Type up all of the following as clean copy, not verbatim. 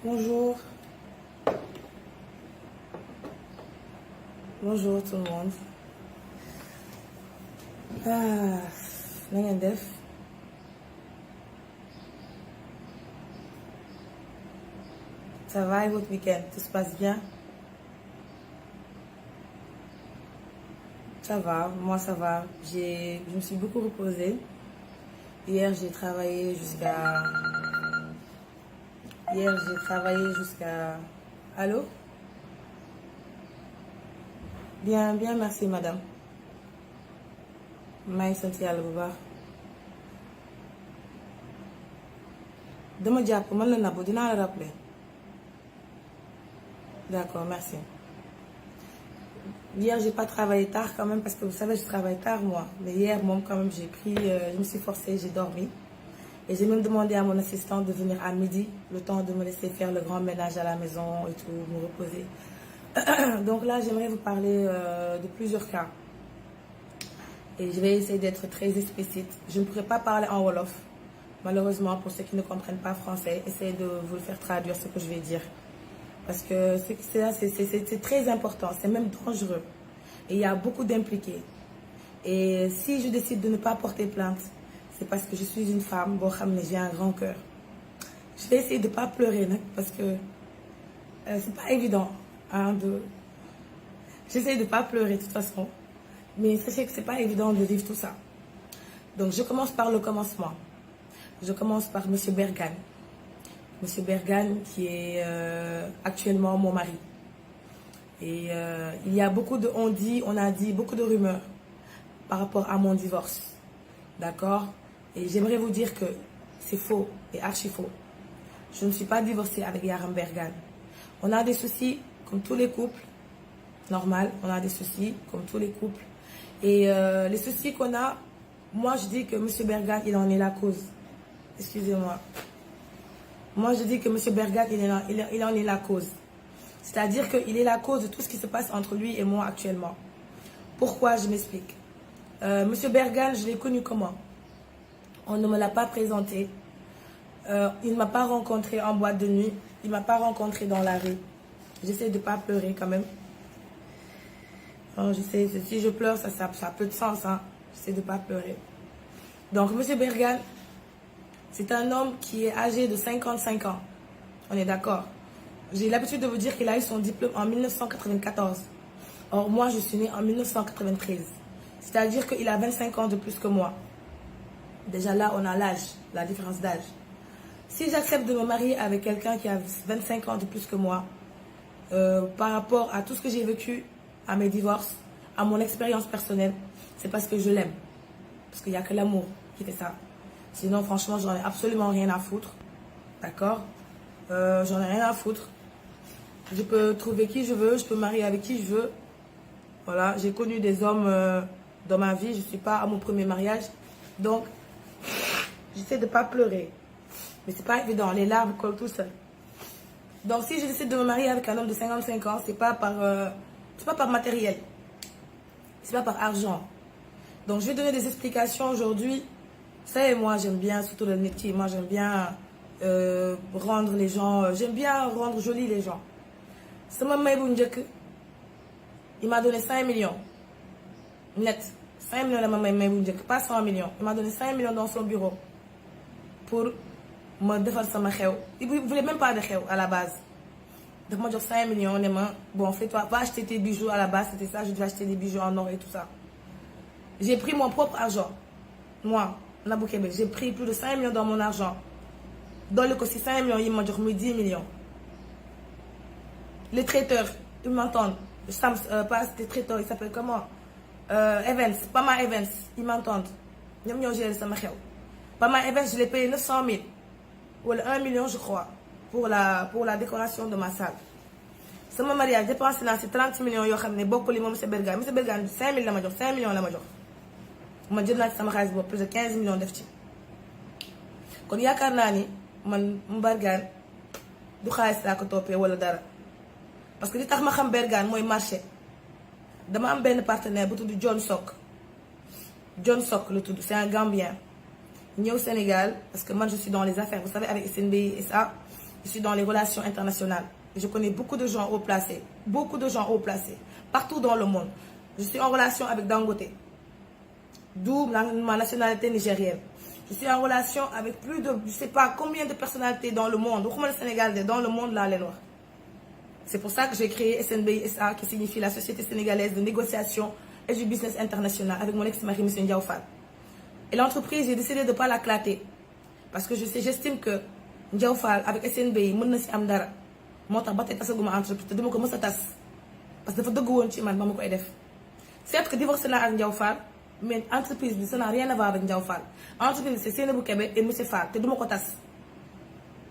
Bonjour. Bonjour tout le monde. Na ngeen def. Ça va et votre week-end? Tout se passe bien? Ça va, moi ça va. Je me suis beaucoup reposée. Hier j'ai travaillé jusqu'à... Allô? Bien, bien, merci madame. maa ngi sant yàlla bu baax. dama jàpp man la Nabou dinaa la rappeler. D'accord, merci. Hier j'ai pas travaillé tard quand même parce que vous savez je travaille tard moi. Mais hier moom quand même je me suis forcée, j'ai dormi. Et j'ai même demandé à mon assistante de venir à midi, le temps de me laisser faire le grand ménage à la maison et tout, me reposer. Donc là j'aimerais vous parler de plusieurs cas. Et je vais essayer d'être très explicite. Je ne pourrai pas parler en Wolof. Malheureusement, pour ceux qui ne comprennent pas français, essayez de vous le faire traduire ce que je vais dire. Parce que c'est très important, c'est même dangereux. Et il y a beaucoup d'impliqués. Et si je décide de ne pas porter plainte, c'est parce que je suis une femme, bon, j'ai un grand cœur. Je vais essayer de ne pas pleurer, parce que c'est pas évident. J'essaie de ne pas pleurer de toute façon. Mais sachez que c'est pas évident de vivre tout ça. Donc je commence par le commencement. Je commence par Monsieur Bergane. Monsieur Bergane qui est actuellement mon mari. Et il y a beaucoup de on a dit beaucoup de rumeurs par rapport à mon divorce. D'accord? Et j'aimerais vous dire que c'est faux et archi faux. Je ne suis pas divorcée avec Yaram Bergane. On a des soucis comme tous les couples. Normal, on a des soucis comme tous les couples. Et les soucis qu'on a, moi je dis que M. Bergane, il en est la cause. Excusez-moi. Moi je dis que M. Bergane, il en est la cause. C'est-à-dire qu'il est la cause de tout ce qui se passe entre lui et moi actuellement. Pourquoi? Je m'explique. M. Bergane, je l'ai connu comment? On ne me l'a pas présenté. Il ne m'a pas rencontré en boîte de nuit. Il ne m'a pas rencontré dans la rue. J'essaie de ne pas pleurer quand même. Je sais, si je pleure, ça a peu de sens. Hein. J'essaie de ne pas pleurer. Donc, M. Bergane, c'est un homme qui est âgé de 55 ans. On est d'accord. J'ai l'habitude de vous dire qu'il a eu son diplôme en 1994. Or, moi, je suis née en 1993. C'est-à-dire qu'il a 25 ans de plus que moi. Déjà là, on a l'âge, la différence d'âge. Si j'accepte de me marier avec quelqu'un qui a 25 ans de plus que moi, par rapport à tout ce que j'ai vécu, à mes divorces, à mon expérience personnelle, c'est parce que je l'aime. Parce qu'il n'y a que l'amour qui fait ça. Sinon, franchement, j'en ai absolument rien à foutre. D'accord? J'en ai rien à foutre. Je peux trouver qui je veux, je peux marier avec qui je veux. Voilà, j'ai connu des hommes dans ma vie, je ne suis pas à mon premier mariage. Donc, j'essaie de ne pas pleurer. Mais c'est pas évident, les larmes collent tout seul. Donc, si je décide de me marier avec un homme de 55 ans, c'est pas par matériel. C'est pas par argent. Donc, je vais donner des explications aujourd'hui. Vous savez, moi, j'aime bien, surtout le métier, moi, j'aime bien rendre les gens... J'aime bien rendre jolis les gens. Sama may bu njëkk, il m'a donné 5 millions. Net. 5 millions la ma may bu njëkk, pas 100 millions. Il m'a donné 5 millions dans son bureau. Pour me defal sama xew. Il ne voulait même pas de xew à la base. Donc moi, j'ai 5 millions, on est bon, fais-toi, va acheter tes bijoux à la base, c'était ça, je devais acheter des bijoux en or et tout ça. J'ai pris mon propre argent. Moi, Nabou Québec, j'ai pris plus de 5 millions dans mon argent. Dans le côté 5 millions, il m'a dit 10 millions. Les traiteurs, ils m'entendent. Pas des traiteurs, ils s'appellent comment? Evans, Pama Evans, ils m'entendent. Ils m'ont géré ça, ma xew. Pama Evans, je l'ai payé 900 000. Ou 1 million, je crois. Pour la décoration de ma salle. C'est mon mariage, dépensé dans ces 30 millions, yo xamné bokku li mom M. Bergane. M. Bergane 5 000 la ma jox, 5 millions la ma jox. Ma jël naa ci sama xaalis boobu plus de 15 millions def ci. Kon yaakaar naa ni man Bergane du xaalis laa ko toppee wala dara. Parce que li tax ma xam Bergane mooy marché. Dama am benn partenaire bu tudd John Sok. John Sok le tudd, c'est un Gambien. Ñëw Sénégal, parce que moi je suis dans les affaires, vous savez, avec SNB et ça. Je suis dans les relations internationales. Je connais beaucoup de gens haut placés. Beaucoup de gens haut placés. Partout dans le monde. Je suis en relation avec Dangote. D'où ma nationalité nigérienne. Je suis en relation avec plus de, je ne sais pas combien de personnalités dans le monde. Au Sénégal, dans le monde, là, les Noirs. C'est pour ça que j'ai créé SNBI SA, qui signifie la Société sénégalaise de négociation et du business international, avec mon ex-mari, M. Ndiaye Fall. Et l'entreprise, j'ai décidé de ne pas la clater. Parce que j'estime que Ndiaye Fall, avec SNBI, mën na si am dara. Moo tax ba tey tasaguma entreprise te dama ko mës a tas. Parce que dafa dëgg woon ci man ba ma koy def. Certes que divorcé naa ak Ndiaye Fall, mais entreprise bi ça n'a rien à voir avec Ndiaye Fall. Entreprise bi c'est Seynabou Kébé et M. Fall te duma ko tas.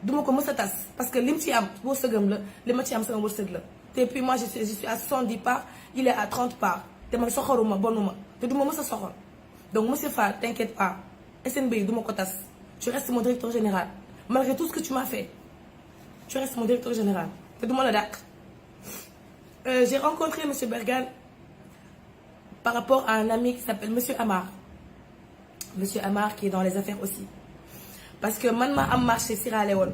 duma ko mës a tas parce que lim ci am wërsëgam la li ma ci am sama wërsëg la. te puis moi je suis à 70 parts, il est à 30 parts. te man soxoruma bonuma te duma mës a soxor. Donc M. Fall, t'inquiète pas. SNBI duma ko tas. Tu restes mon directeur général. Malgré tout ce que tu m'as fait, tu restes mon directeur général. te duma la dàq. J'ai rencontré M. Bergane par rapport à un ami qui s'appelle M. Amar. M. Amar qui est dans les affaires aussi. Parce que man ma am marché Sierra Leone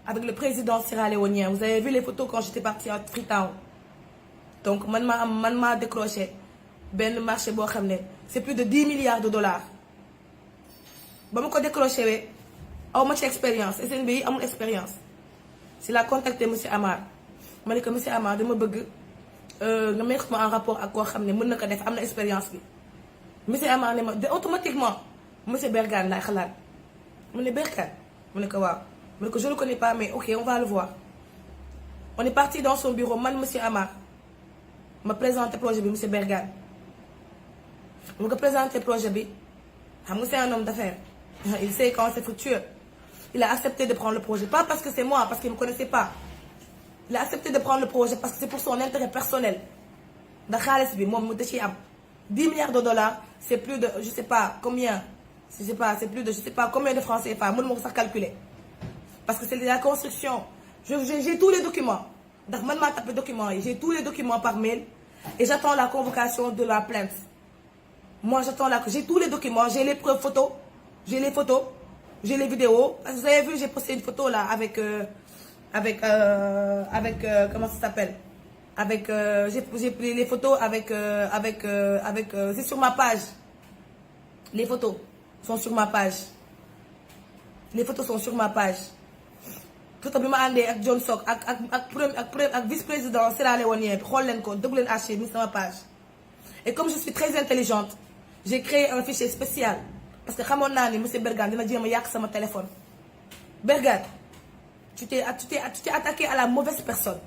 avec le président sierra-léonien. Vous avez vu les photos quand j'étais partie à Freetown. Donc man ma décroché ben marché boo xam ne c'est plus de 10 milliards de dollars. ba ma ko décroché wee aw ma ci expérience SNBI amul expérience. si la contacté M. Amar ma ne ko M. Amar dama bëgg nga mettre ma en rapport ak koo xam ne mën na ko def am na expérience bi. M. Amar ne ma automatiquement M. Bergane laay xalaat. mu ne Berkane mu ne ko waaw mu ne ko je le connais pas mais ok on va le voir. On est parti dans son bureau man M. Amar ma présenté projet bi M. Bergane mu ko présenté projet bi xam nga c'est un homme d'affaires il sait quand c'est fructueux. Il a accepté de prendre le projet pas parce que c'est moi parce qu'il ne me connaissait pas. Il a accepté de prendre le projet parce que c'est pour son intérêt personnel ndax xaalis bi moom mu da ciy am 10 milliards de dollars c'est plus de je sais pas combien. Je sais pas, c'est plus de je sais pas combien de francs CFA, moi je ne sais pas calculer. Parce que c'est de la construction. J'ai tous les documents. Donc moi je tape documents, j'ai tous les documents par mail et j'attends la convocation de la plainte. Moi j'attends j'ai tous les documents, j'ai les preuves photos, j'ai les photos, j'ai les vidéos. Parce que vous avez vu, j'ai posté une photo là avec comment ça s'appelle? Avec j'ai pris les photos c'est sur ma page. Les photos sont sur ma page. Les photos sont sur ma page. Photo bi ma àndee ak John Sok ak vice-président sierra-léonien bi xool leen ko déglu leen archive mi sama page. Et comme je suis très intelligente, j'ai créé un fichier spécial parce que xamoon naa ni monsieur Bergane dina jéem a yàq sama téléphone. Bergane, tu t'es attaqué à la mauvaise personne.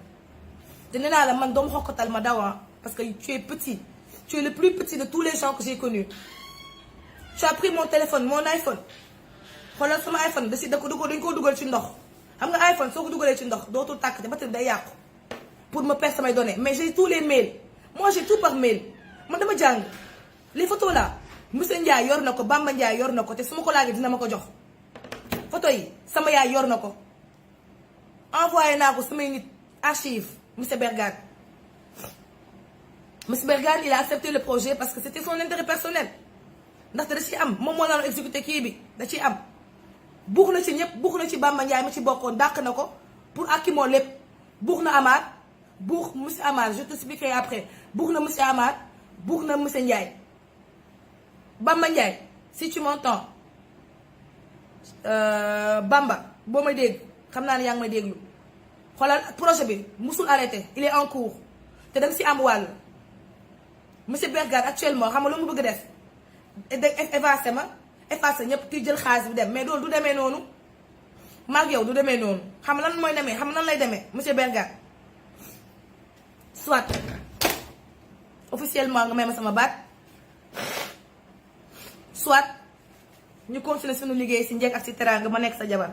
te nee naa la man doomu xokkatal ma dawa parce que tu es petit. Tu es le plus petit de tous les gens que j'ai connus. Tu as pris mon téléphone, mon iPhone. xoolal sama iPhone dañ ko dugal ci ndox. xam nga iPhone soo ko dugalee ci ndox dootul tàkk te batterie day yàqu. pour me perdre samay données. Mais j'ai tous les mails. Moi j'ai tout par mail. man dama jàng. les photos là. monsieur Ndiaye yor na ko Bamba Ndiaye yor na ko te su ma ko laajee dina ma ko jox. photo yi sama yaay yor na ko. envoyé naa ko samay nit archive monsieur Bergane. monsieur Bergane il a accepté le projet parce que c'était son intérêt personnel. ndaxte da ciy am moom moo naan exécuté kii bi da ciy am buux na ci ñëpp buux na ci Bamba Ndiaye ma ci bokkoon dàq na ko pour akki moo lépp buux na Amar buux monsieur Amar je t'expliquerai après buux na monsieur Amar buux na monsieur Ndiaye. Bamba Ndiaye si tu m'entends Bamba boo may dégg xam naa ne yaa ngi may déglu xoolal projet bi musul arrêté il est en cours te dem si am wàll monsieur Bergane actuellement xam nga lu mu bëgg def. effacé ñëpp kii jël xaalis bi dem mais loolu du demee noonu maag yow du demee noonu xam lan mooy demee xam nan lay demee monsieur Bergane soit officiellement nga may ma sama baat soit ñu continuer suñu liggéey si njëkk ak si teraanga ma nekk sa jabar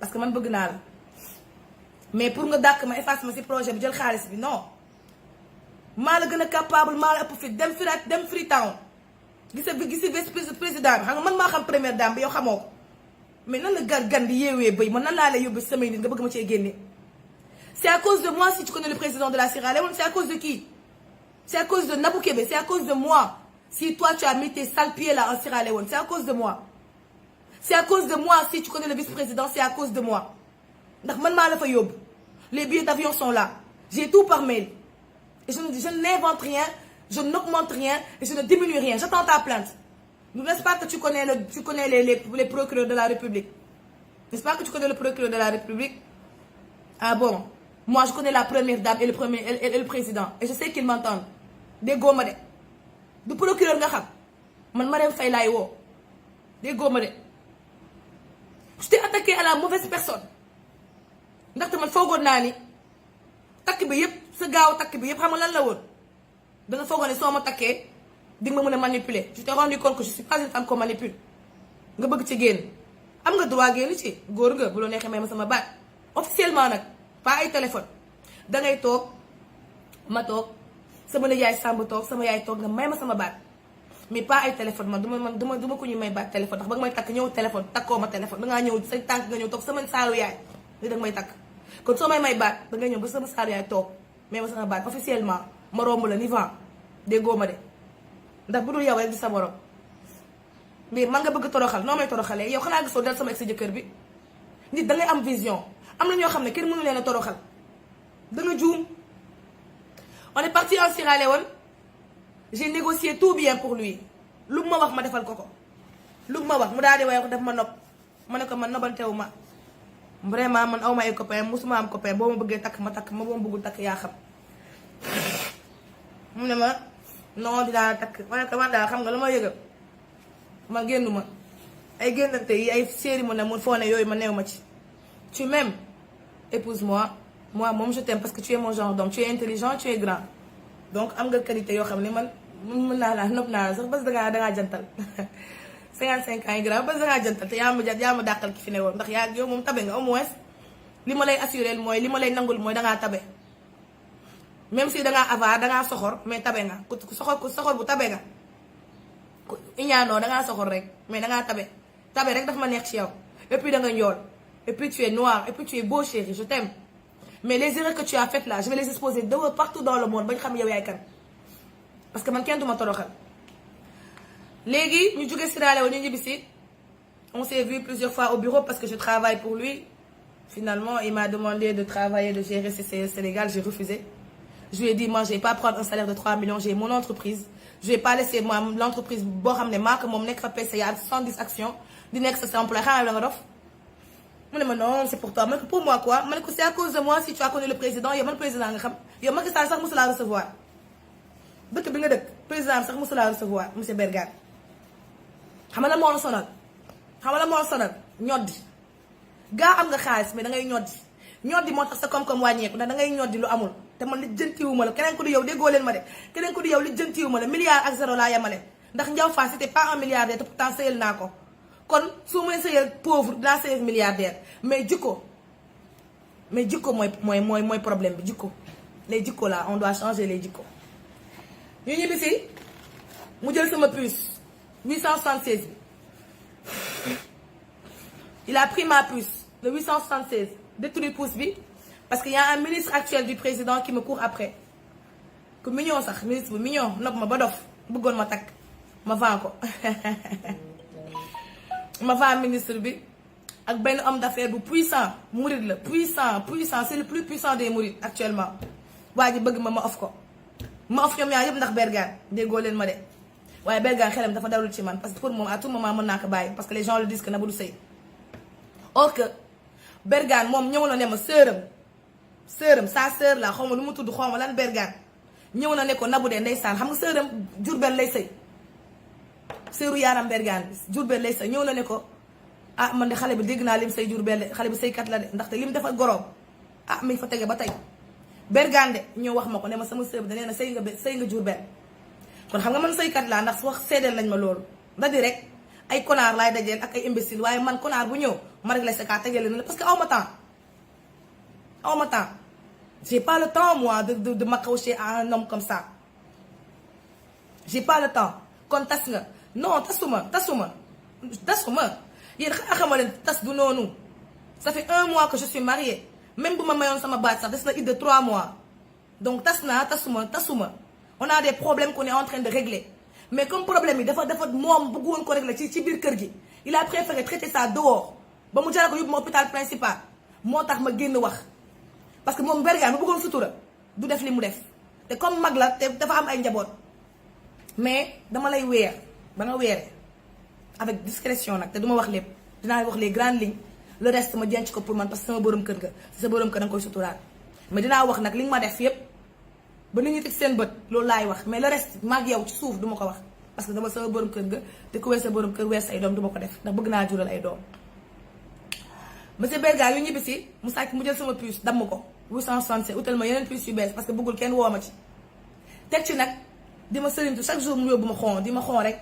parce que man bëgg naa la mais pour nga dàq ma effacé ma si projet bi jël xaalis bi non maa la gën a capable maa la ëpp fit dem Freetown gis vice président bi xam nga man maa xam première dame bi yow xamoo ko mais nan la gan di yeewee bëy man nan laa lay yóbbu samay nit nga bëgg ma cee génne. C'est à cause de moi si tu connais le président de la Sierra Leone. C'est à cause de qui? C'est à cause de Nabou Kébé. C'est à cause de moi si toi tu as mis tes sales pieds là en Sierra Leone. C'est à cause de moi. C'est à cause de moi si tu connais le vice-président. C'est à cause de moi. ndax man maa la fa yóbbu les billets d'avion sont là j'ai tout par mail et je n'invente rien je n'augmente rien et je ne diminue rien j'attends ta plainte n'est-ce pas que tu connais les procureurs de la République n'est-ce pas que tu connais le procureur de la République ah bon moi je connais la première dame et le président et je sais qu'ils m'entendent déggoo ma de du procureur nga xam man Marème Faye laay woo déggoo ma de je t'ai attaqué à la mauvaise personne ndaxte man foogoon naa ni takk bi yëpp sa gaaw takk bi yëpp xam nga lan la woon da nga foogoon ne soo ma takkee di nga ma mën a manipuler je t'ai rendu compte que je suis pas une femme qu'on manipule nga bëgg ci génn am nga droit génn ci góor nga bu loo neexee may ma sama baat officiellement nag pas ay téléphone dangay toog ma toog sama nijaay Samb toog sama yaay toog nga may ma sama baat mais pas ay téléphone man duma ko ñu may baat téléphone ndax ba nga may takk ñëw téléphone takkoo ma téléphone dangaa ñëw sa tànk nga ñëw toog sama saalu yaay li danga may takk kon soo may baat dangay ñëw ba sama saalu yaay toog may ma sama baat officiellement ma romb la ni vent déggoo ma de ndax bu dul yow rek di sa morom mais man nga bëgg toroxal noo may toroxalee yow xanaa gisoo del sama ex sa jëkkër bi nit dangay am vision am na ñoo xam ne kenn mënu leen a toroxal danga juum on est parti en Sierra Leone j'ai négocié tout bien pour lui lu ma wax ma defal ko lu ma wax mu daal di wax daf ma nopp ma ne ko man nobantewu ma vraiment man aw ma ay copain musuma am copain boo ma bëggee takk ma takk ma boo ma bëggul takk yaa xam mu ne ma non dinaa takk ma ne ko man daal xam nga lu ma yëgal man génnu ma ay génnante yi ay série mu ne mun foo ne yooyu ma neew ma ci tu m'aimes épouse-moi moi moom je t'aime parce que tu es mon genre d'homme tu es intelligent tu es grand donc am nga qualité yoo xam ne man mën naa laa nopp naa la sax parce que dangaa jantal 55 ans yi grand parce que dangaa jantal te yaa ma dàqal ki fi ne woon ndax yaa yow moom tabe nga au moins li ma lay assuré mooy li ma lay nangul mooy dangaa tabe même si dangaa avare dangaa soxor mais tabe nga ku soxor bu tabe nga ku iñaanoo dangaa soxor rek mais dangaa tabe rek daf ma neex ci yow et puis danga njool et puis tu es noir et puis tu es beau chéri je t'aime mais les erreurs que tu as faites là je vais les exposer de partout dans le monde ba ñu xam yow yaay kan parce que man kenn duma toroxal léegi ñu jóge Sierra Leone ñu ñibbisi on s'est vu plusieurs fois au bureau parce que je travaille pour lui finalement il m'a demandé de travailler de gérer CCS Sénégal j'ai refusé je lui ai dit moi je vais pas prendre un salaire de 3 millions j'ai mon entreprise je vais pas laisser moi l'entreprise boo xam ne maa ko moom nekk fa PCA 70 actions di nekk sa employé xanaa la nga dof mu ne ma non c'est pour toi ma ne ko pour moi quoi ma ne ko c'est à cause de moi si tu as connu le président yow man président nga xam yow Macky Sall sax mosu laa recevoir dëkk bi nga dëkk président sax mosu laa recevoir monsieur Bergane xam nga la moo la sonal ñoddi gaa am nga xaalis mais da ngay ñoddi moo tax sa koom-koom wàññeeku ndax da ngay ñoddi lu amul te man lijjantiwuma la keneen ku di yow déggoo leen ma de keneen ku di yow lijjantiwuma la milliard ak zéro laa yemale ndax Ndiaw Fall c'était pas un milliardaire te pourtant sëyal naa ko kon su may sëyal pauvre dinaa sëyal milliardaire mais jikko mooy problème bi jikko les jikko là on doit changer les jikko ñu ñibbi si mu jël sama puce 876 bi il a pris ma puce le 876 détruit puce bi parce que y a un ministre actuel du président qui me court après ku mignon sax ministre bu mignon nopp ma ba dof bëggoon ma takk ma vend ko ma vend ministre bi ak benn homme d'affaires bu puissant mouride la puissant c'est le plus puissant des mourides actuellement waa ji bëgg ma off ko ma off ñoom ñaar yëpp ndax Bergane déggoo leen ma de waaye Bergane xelam dafa dawul ci man parce que pour moom à tout moment mën naa ko bàyyi parce que les gens le disent que Nabou du sëy or que Bergane moom ñëw na ne ma sœuram sa sœur la xaw ma lu mu tudd xaw ma lan Bergane ñëw na ne ko Nabou de ndeysaan xam nga sœuram Diourbel lay sëy sœuru Yaram Bergane bi Diourbel lay sëy ñëw na ne ko ah man de xale bi dégg naa lim sëy Diourbel de xale bi sëykat la de ndaxte lim defal goroom ah mi ngi fa tege ba tey Bergane de ñëw wax ma ko ne ma sama sœur bi da nee na sëy nga Diourbel kon xam nga man sëykat laa ndax wax seedeel nañ ma loolu nda di rek ay konaar laay dajeel ak ay imbécile waaye man konaar bu ñëw ma rek la sa kaa tegale na la parce que aw ma temps j'ai pas le temps moi de m'accrocher à un homme comme ça j'ai pas le temps kon tas nga non tasuma yéen xanaa xamoo leen tas du noonu ça fait 1 mois que je suis mariée même bu ma mayoon sama baat sax des na it de 3 mois donc tasuma on a des problèmes qu'on est en train de régler mais comme problème yi dafa moom bëgg woon ko régler ci biir kër gi il a préféré traiter ça dehors ba mu jaral ko yóbbu ma hôpital principal moo tax ma génn wax parce que moom Bergane ma bëggoon sutura du def li mu def te comme mag la te dafa am ay njaboot mais dama lay weer ba nga weere avec discrétion nag te duma wax lépp dinaa wax les grandes lignes le reste ma denc ko pour man parce que sama borom kër nga sa borom kër da nga koy suturaal mais dinaa wax nag li nga ma def yépp ba nit ñi teg seen bët loolu laay wax mais le reste maag yow ci suuf duma ko wax parce que dama sama borom kër nga te ku weer sa borom kër weer say doom duma ko def ndax bëgg naa jural ay doom. monsieur Bergane yu ñibbisi mu sàcc mu jël sama puce damm ko 867 utal ma yeneen puce yu bees parce que bëggul kenn woo ma ci teg ci nag di ma sëriñtu chaque jour mu yóbbu ma xon di ma xon rek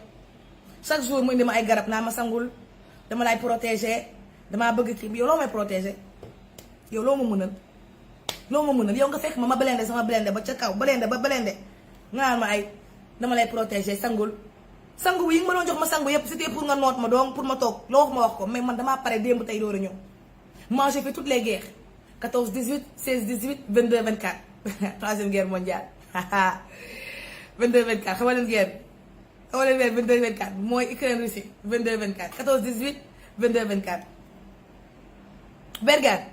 chaque jour mu indi ma ay garab naa ma sangul dama lay protéger damaa bëgg kii yow loo may protéger yow loo ma mënal yow nga fekk ma blende sama blende ba ca kaw blende ba blende nga naan ma ay dama lay protéger sangu yi nga ma doon jox ma sangu yépp c'était pour nga noot ma donc pour ma toog loo wax ma wax ko mais man damaa pare démb tey door a ñëw moi j'ai fait toutes les guerres 14 18 16 18 22 24 troisième guerre mondiale 22 24 xam nga leen guerre 22 24 mooy Ukraine Russie 22 24 14 18 22 24 Bergane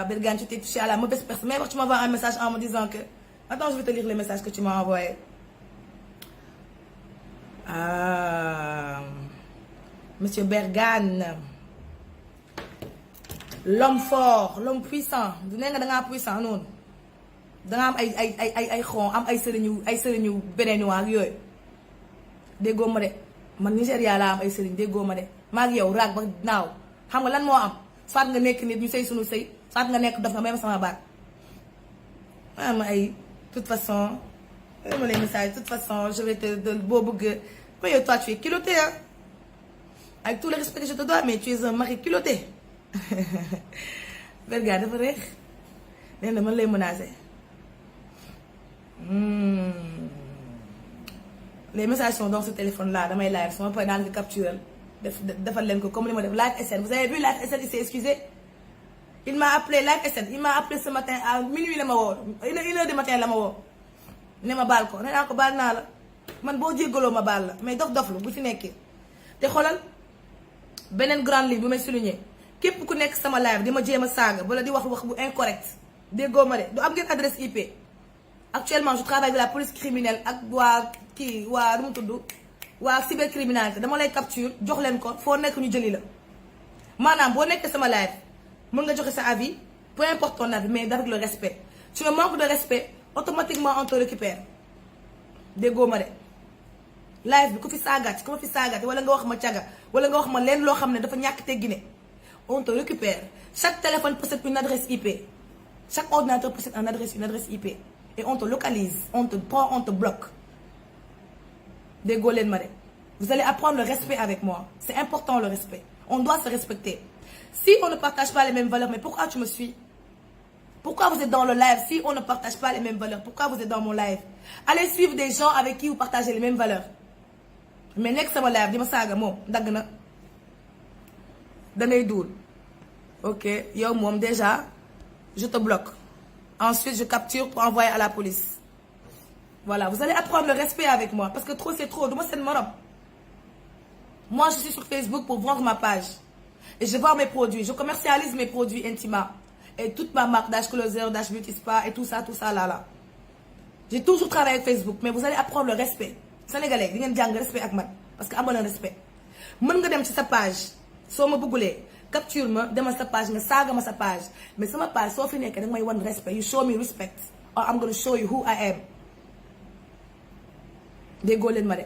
Bergane tu t'es touché à la mauvaise personne mais wax tu m'envoies un message en me disant que attends je vais te lire les messages que tu m'as envoyé monsieur Bergane l'homme fort l'homme puissant du ne nga dangaa puissant noonu danga am ay xon am ay sëriñu beneen ak yooyu déggoo ma de man Nigéria laa am ay sëriñ déggoo ma de maa ngi yow raag ba naaw xam nga lan moo am soit nga nekk nit ñu sëy sunu sëy soit nga nekk dof nga may ma sama baat ma ay toute façon ma les messages de toute façon je vais te boo bëgg mais yow toi tu es culotté hein avec tout le respect que je te dois mais tu es un mari culotté Bergane dafa reex nee na man lay menacé les messages sont dans ce téléphone là damay live sama pare naan nga capturer defal leen ko comme li ma def Live SN vous avez vu Live SN il s'est excusé il m'a appelé Live SN il m'a appelé ce matin à minuit la ma woo 1h du matin la ma woo ne ma baal ko nee naa ko baal naa la man boo jéggaloo ma baal la mais dof-dof lu bu fi nekkee te xoolal beneen grande ligne bu may souligner képp ku nekk sama live di ma jéem a saaga wala di wax bu incorrect déggoo ma de du am ngeen adresse IP actuellement je travaille avec la police criminelle ak waa kii waa nu mu tudd waa cybercriminalité dama lay capture jox leen ko foo nekk ñu jëli la maanaam boo nekkee sama live mën nga joxe sa avis peu importe ton avis mais avec le respect tu me manques de respect automatiquement on te récupère déggoo ma de live bi ku fi saagaat ku ma fi saagaat wala nga wax ma caga wala nga wax ma leen loo xam ne dafa ñàkk teggine on te récupère chaque téléphone possède une adresse IP chaque ordinateur possède une adresse IP et on te localise on te prend on te bloque déggoo leen ma de vous allez apprendre le respect avec moi c'est important le respect on doit se respecter si on ne partage pas les mêmes valeurs mais pourquoi tu me suis pourquoi vous êtes dans le live si on ne partage pas les mêmes valeurs pourquoi vous êtes dans mon live allez suivre des gens avec qui vous partagez les mêmes valeurs mais nekk sama live di ma saaga moom dagg na dangay duul ok yow moom déjà je te bloque ensuite je capture pour envoyer à la police voilà vous allez apprendre le respect avec moi parce que trop c'est trop du ma seen morom moi je suis sur Facebook pour vendre ma page et je vends mes produits je commercialise mes produits Intima et toute ma marque Dash Closer Dash Beauty Spa et tout ça là j'ai toujours travaillé avec Facebook mais vous allez apprendre le respect sénégalais di ngeen jàng respect ak man parce que amoon na respect mën nga dem ci sa page soo ma bëggulee capture ma demal sa page nga saaga ma sa page mais sama page soo fi nekkee danga may wan respect you show me respect or I'm gonna show you who I am déggoo leen ma de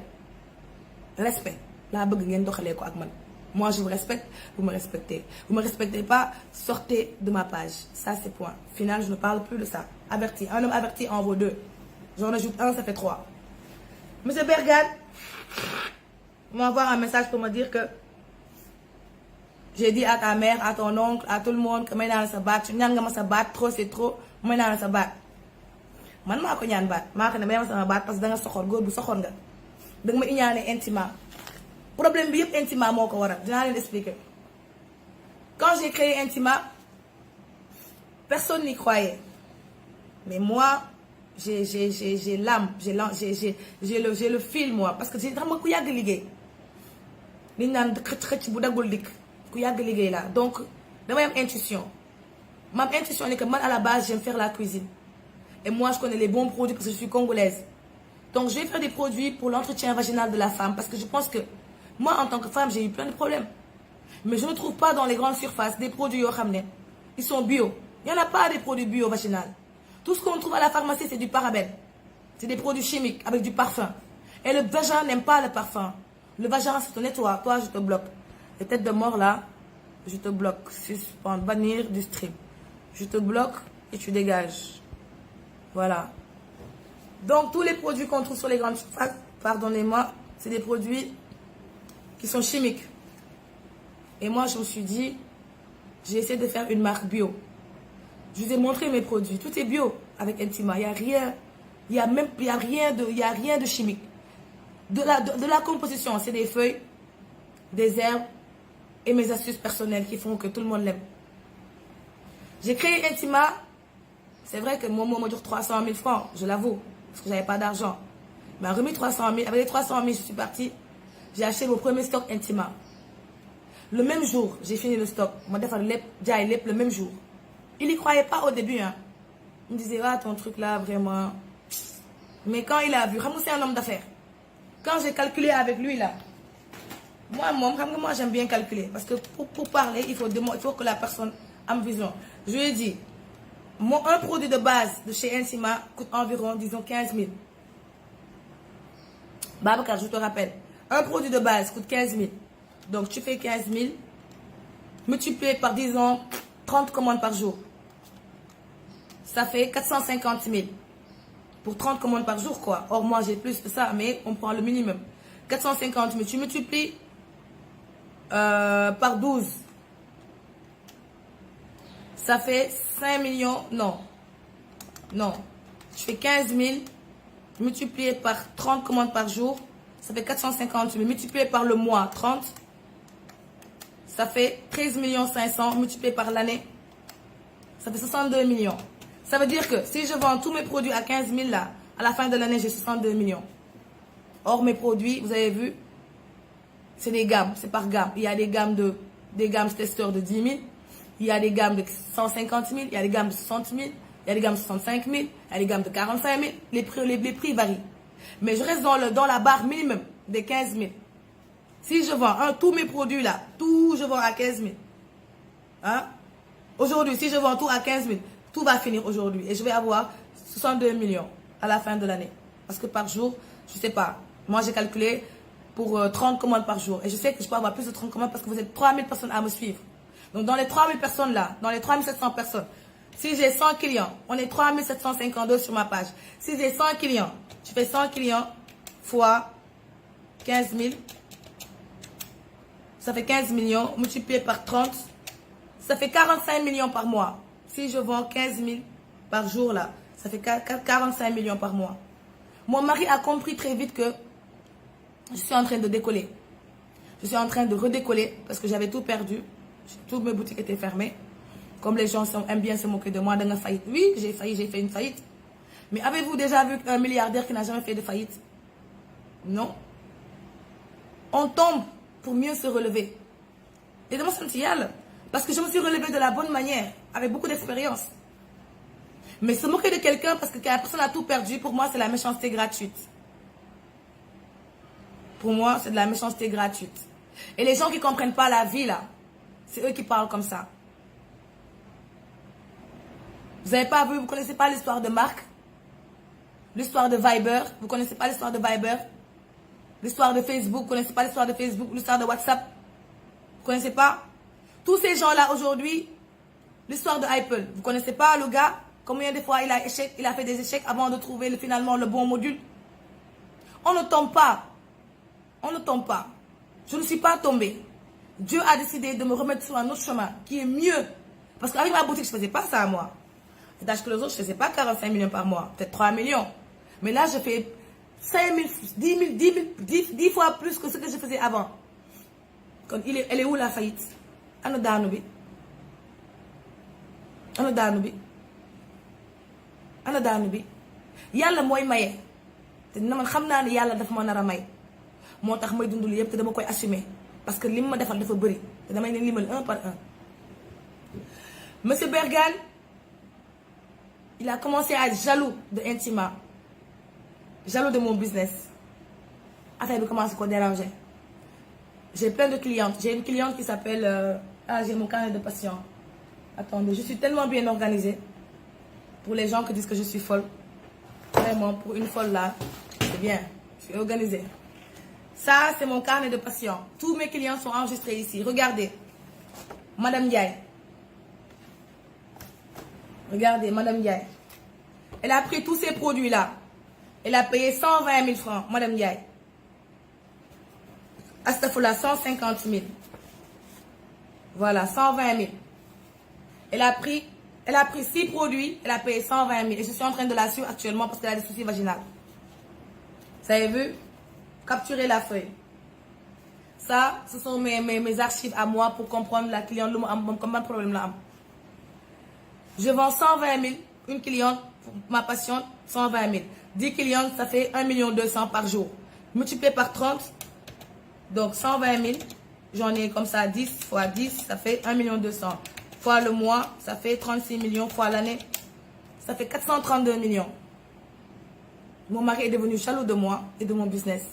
respect laa bëgg ngeen doxalee ko ak man moi je vous respecte vous me respectez pas sortez de ma page ça c'est point final je ne parle plus de ça averti un homme averti en vaut deux j'en ajoute un ça fait 3 monsieur Bergane m'envoie un message pour me dire que j'ai dit à ta mère à ton oncle à tout le monde que may naa la sa baat ñaan nga ma sa baat trop c'est trop may naa la sa baat man maa ko ñaan baat maa ko ne may ma sama baat parce que da nga soxor góor bu soxor nga da nga ma iñaane Intima problème bi yëpp Intima moo ko waral dinaa leen expliquer quand j'ai créé Intima personne n'y croyait mais moi j'ai l'âme j'ai le fil moi parce que xam nga ku yàgg liggéey liñ naan xëcc bu daggul dikk ku yàgg liggéey laa donc damay am intuition. Ma intuition est que moi, à la base, j'aime faire la cuisine. Et moi, je connais les bons produits parce que je suis congolaise. Donc, je vais faire des produits pour l'entretien vaginal de la femme. Parce que je pense que moi, en tant que femme, j'ai eu plein de problèmes. Mais je ne trouve pas dans les grandes surfaces des produits yo xamné. Ils sont bio. Il n'y en a pas des produits bio vaginal. Tout ce qu'on trouve à la pharmacie, c'est du parabène. C'est des produits chimiques avec du parfum. Et le vagin n'aime pas le parfum. Le vagin, c'est te nettoie. Toi, je te bloque. Les têtes de mort, là, je te bloque. Suspendre, bannir du stream. Je te bloque et tu dégages. Voilà. Donc, tous les produits qu'on trouve sur les grandes surfaces, pardonnez-moi, c'est des produits qui sont chimiques. Et moi, je me suis dit, j'ai essayé de faire une marque bio. Je vous ai montré mes produits. Tout est bio avec Intima. Il n'y a rien. Il y a rien de chimique. De la composition, c'est des feuilles, des herbes et mes astuces personnelles qui font que tout le monde l'aime. J'ai créé Intima. C'est vrai que mon mot me dure 300 000 francs, je l'avoue, parce que j'avais pas d'argent. Il m'a remis 300 000. Avec les 300 000, je suis partie. J'ai acheté mon premier stock Intima. Le même jour, j'ai fini le stock. Moi, j'ai le même jour. Il n'y croyait pas au début. Hein. Il me disait, ah, ton truc là, vraiment. Mais quand il a vu, c'est un homme d'affaires. Quand j'ai calculé avec lui là, moi j'aime bien calculer. Parce que pour parler, il faut que la personne ait une vision. Je lui ai dit, un produit de base de chez Intima coûte environ, disons, 15 000. Babacar, je te rappelle. Un produit de base coûte 15 000. Donc, tu fais 15 000 multiplié par, disons, 30 commandes par jour. Ça fait 450 000. Pour 30 commandes par jour, quoi. Or, moi, j'ai plus que ça, mais on prend le minimum. 450 000. Tu multiplies par 12. Ça fait 5 millions. Non. Non. Tu fais 15 000 multiplié par 30 commandes par jour. Ça fait 450 000. Multiplié par le mois, 30. Ça fait 13 500 multiplié par l'année. Ça fait 62 millions. Ça veut dire que si je vends tous mes produits à 15 000 là, à la fin de l'année, j'ai 62 millions. Or, mes produits, vous avez vu, c'est des gammes, c'est par gamme. Il y a des gammes testeurs de 10 000. Il y a des gammes de 150 000. Il y a des gammes de 60 000. Il y a des gammes de 65 000. Il y a des gammes de 45 000. Les prix varient. Mais je reste dans la barre minimum des 15 000. Si je vends tous mes produits là, tout je vends à 15 000. Hein? Aujourd'hui, si je vends tout à 15 000, tout va finir aujourd'hui. Et je vais avoir 62 millions à la fin de l'année. Parce que par jour, je ne sais pas. Moi, j'ai calculé pour 30 commandes par jour. Et je sais que je peux avoir plus de 30 commandes parce que vous êtes 3000 personnes à me suivre. Donc, dans les 3000 personnes là, dans les 3700 personnes, si j'ai 100 clients, on est 3752 sur ma page. Si j'ai 100 clients, tu fais 100 clients fois 15 000. Ça fait 15 millions multiplié par 30. Ça fait 45 millions par mois. Si je vends 15 000 par jour là, ça fait 45 millions par mois. Mon mari a compris très vite que je suis en train de décoller. Je suis en train de redécoller parce que j'avais tout perdu. Toutes mes boutiques étaient fermées. Comme les gens aiment bien se moquer de moi dans la faillite. Oui, j'ai fait une faillite. Mais avez-vous déjà vu un milliardaire qui n'a jamais fait de faillite? Non. On tombe pour mieux se relever. Et de moi, c'est parce que je me suis relevée de la bonne manière, avec beaucoup d'expérience. Mais se moquer de quelqu'un parce que la personne a tout perdu, pour moi, c'est la méchanceté gratuite. Pour moi, c'est de la méchanceté gratuite. Et les gens qui ne comprennent pas la vie, là, c'est eux qui parlent comme ça. Vous n'avez pas vu, vous ne connaissez pas l'histoire de Marc? L'histoire de Viber? Vous ne connaissez pas l'histoire de Viber? L'histoire de Facebook? Vous ne connaissez pas l'histoire de Facebook? L'histoire de WhatsApp? Vous ne connaissez pas? Tous ces gens-là aujourd'hui, l'histoire de Apple, vous ne connaissez pas le gars? Combien de fois il a fait des échecs avant de trouver finalement le bon module? On ne tombe pas. On ne tombe pas. Je ne suis pas tombée. Dieu a décidé de me remettre sur un autre chemin qui est mieux. Parce qu'avec ma boutique, je ne faisais pas ça à moi. C'est-à-dire que les autres, je ne faisais pas 45 millions par mois, peut-être 3 millions. Mais là, je fais 5 000, 10 fois plus que ce que je faisais avant. Elle est où la faillite? Ana daanu bi ana daanu bi ana daanu bi yàlla mooy maye te dina man xam naa ne yàlla dafa ma nar a may moo tax may dundul yëpp te dama koy assumer parce que li ma defal dafa bëri te damay leen limal un par un Monsieur Bergane, il a commencé à être jaloux de Intima, jaloux de mon business. Affaire bi commencé à déranger. J'ai plein de clientes. J'ai une cliente qui s'appelle... j'ai mon carnet de patients. Attendez, je suis tellement bien organisée. Pour les gens qui disent que je suis folle. Vraiment, pour une folle là, c'est bien. Je suis organisée. Ça, c'est mon carnet de patients. Tous mes clients sont enregistrés ici. Regardez. Madame Ndiaye. Regardez, Madame Ndiaye. Elle a pris tous ces produits-là. Elle a payé 120 000 francs, Madame Ndiaye. Astafoula, 150 000. Voilà, 120 000. Elle a pris 6 produits, elle a payé 120 000. Et je suis en train de la suivre actuellement parce qu'elle a des soucis vaginaux. Vous avez vu? Capturer la feuille. Ça, ce sont mes archives à moi pour comprendre la cliente, combien de problèmes là. Je vends 120 000, une cliente, ma patiente, 120 000. 10 clientes, ça fait 1 200 000 par jour. Multiplié par 30, donc 120 000. J'en ai comme ça 10 fois 10, ça fait 1 200 000. Fois le mois, ça fait 36 millions. Fois l'année, ça fait 432 millions. Mon mari est devenu jaloux de moi et de mon business.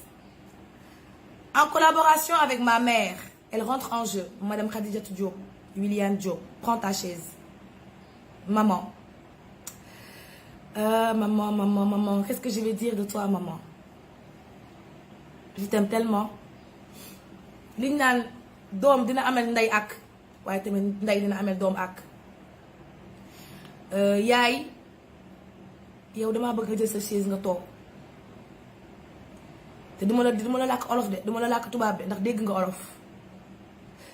En collaboration avec ma mère, elle rentre en jeu. Madame Khadija Diop, William Diop, prends ta chaise. Maman. Maman, qu'est-ce que je vais dire de toi, maman? Je t'aime tellement. Liñ naan doom dina amel ndey ak waaye tamit ndey dina amel doom ak. Yaay yow damaa bëgg nga jël sa chaise nga toog te duma la làkk olof de duma la làkk tubaab de ndax dégg nga olof.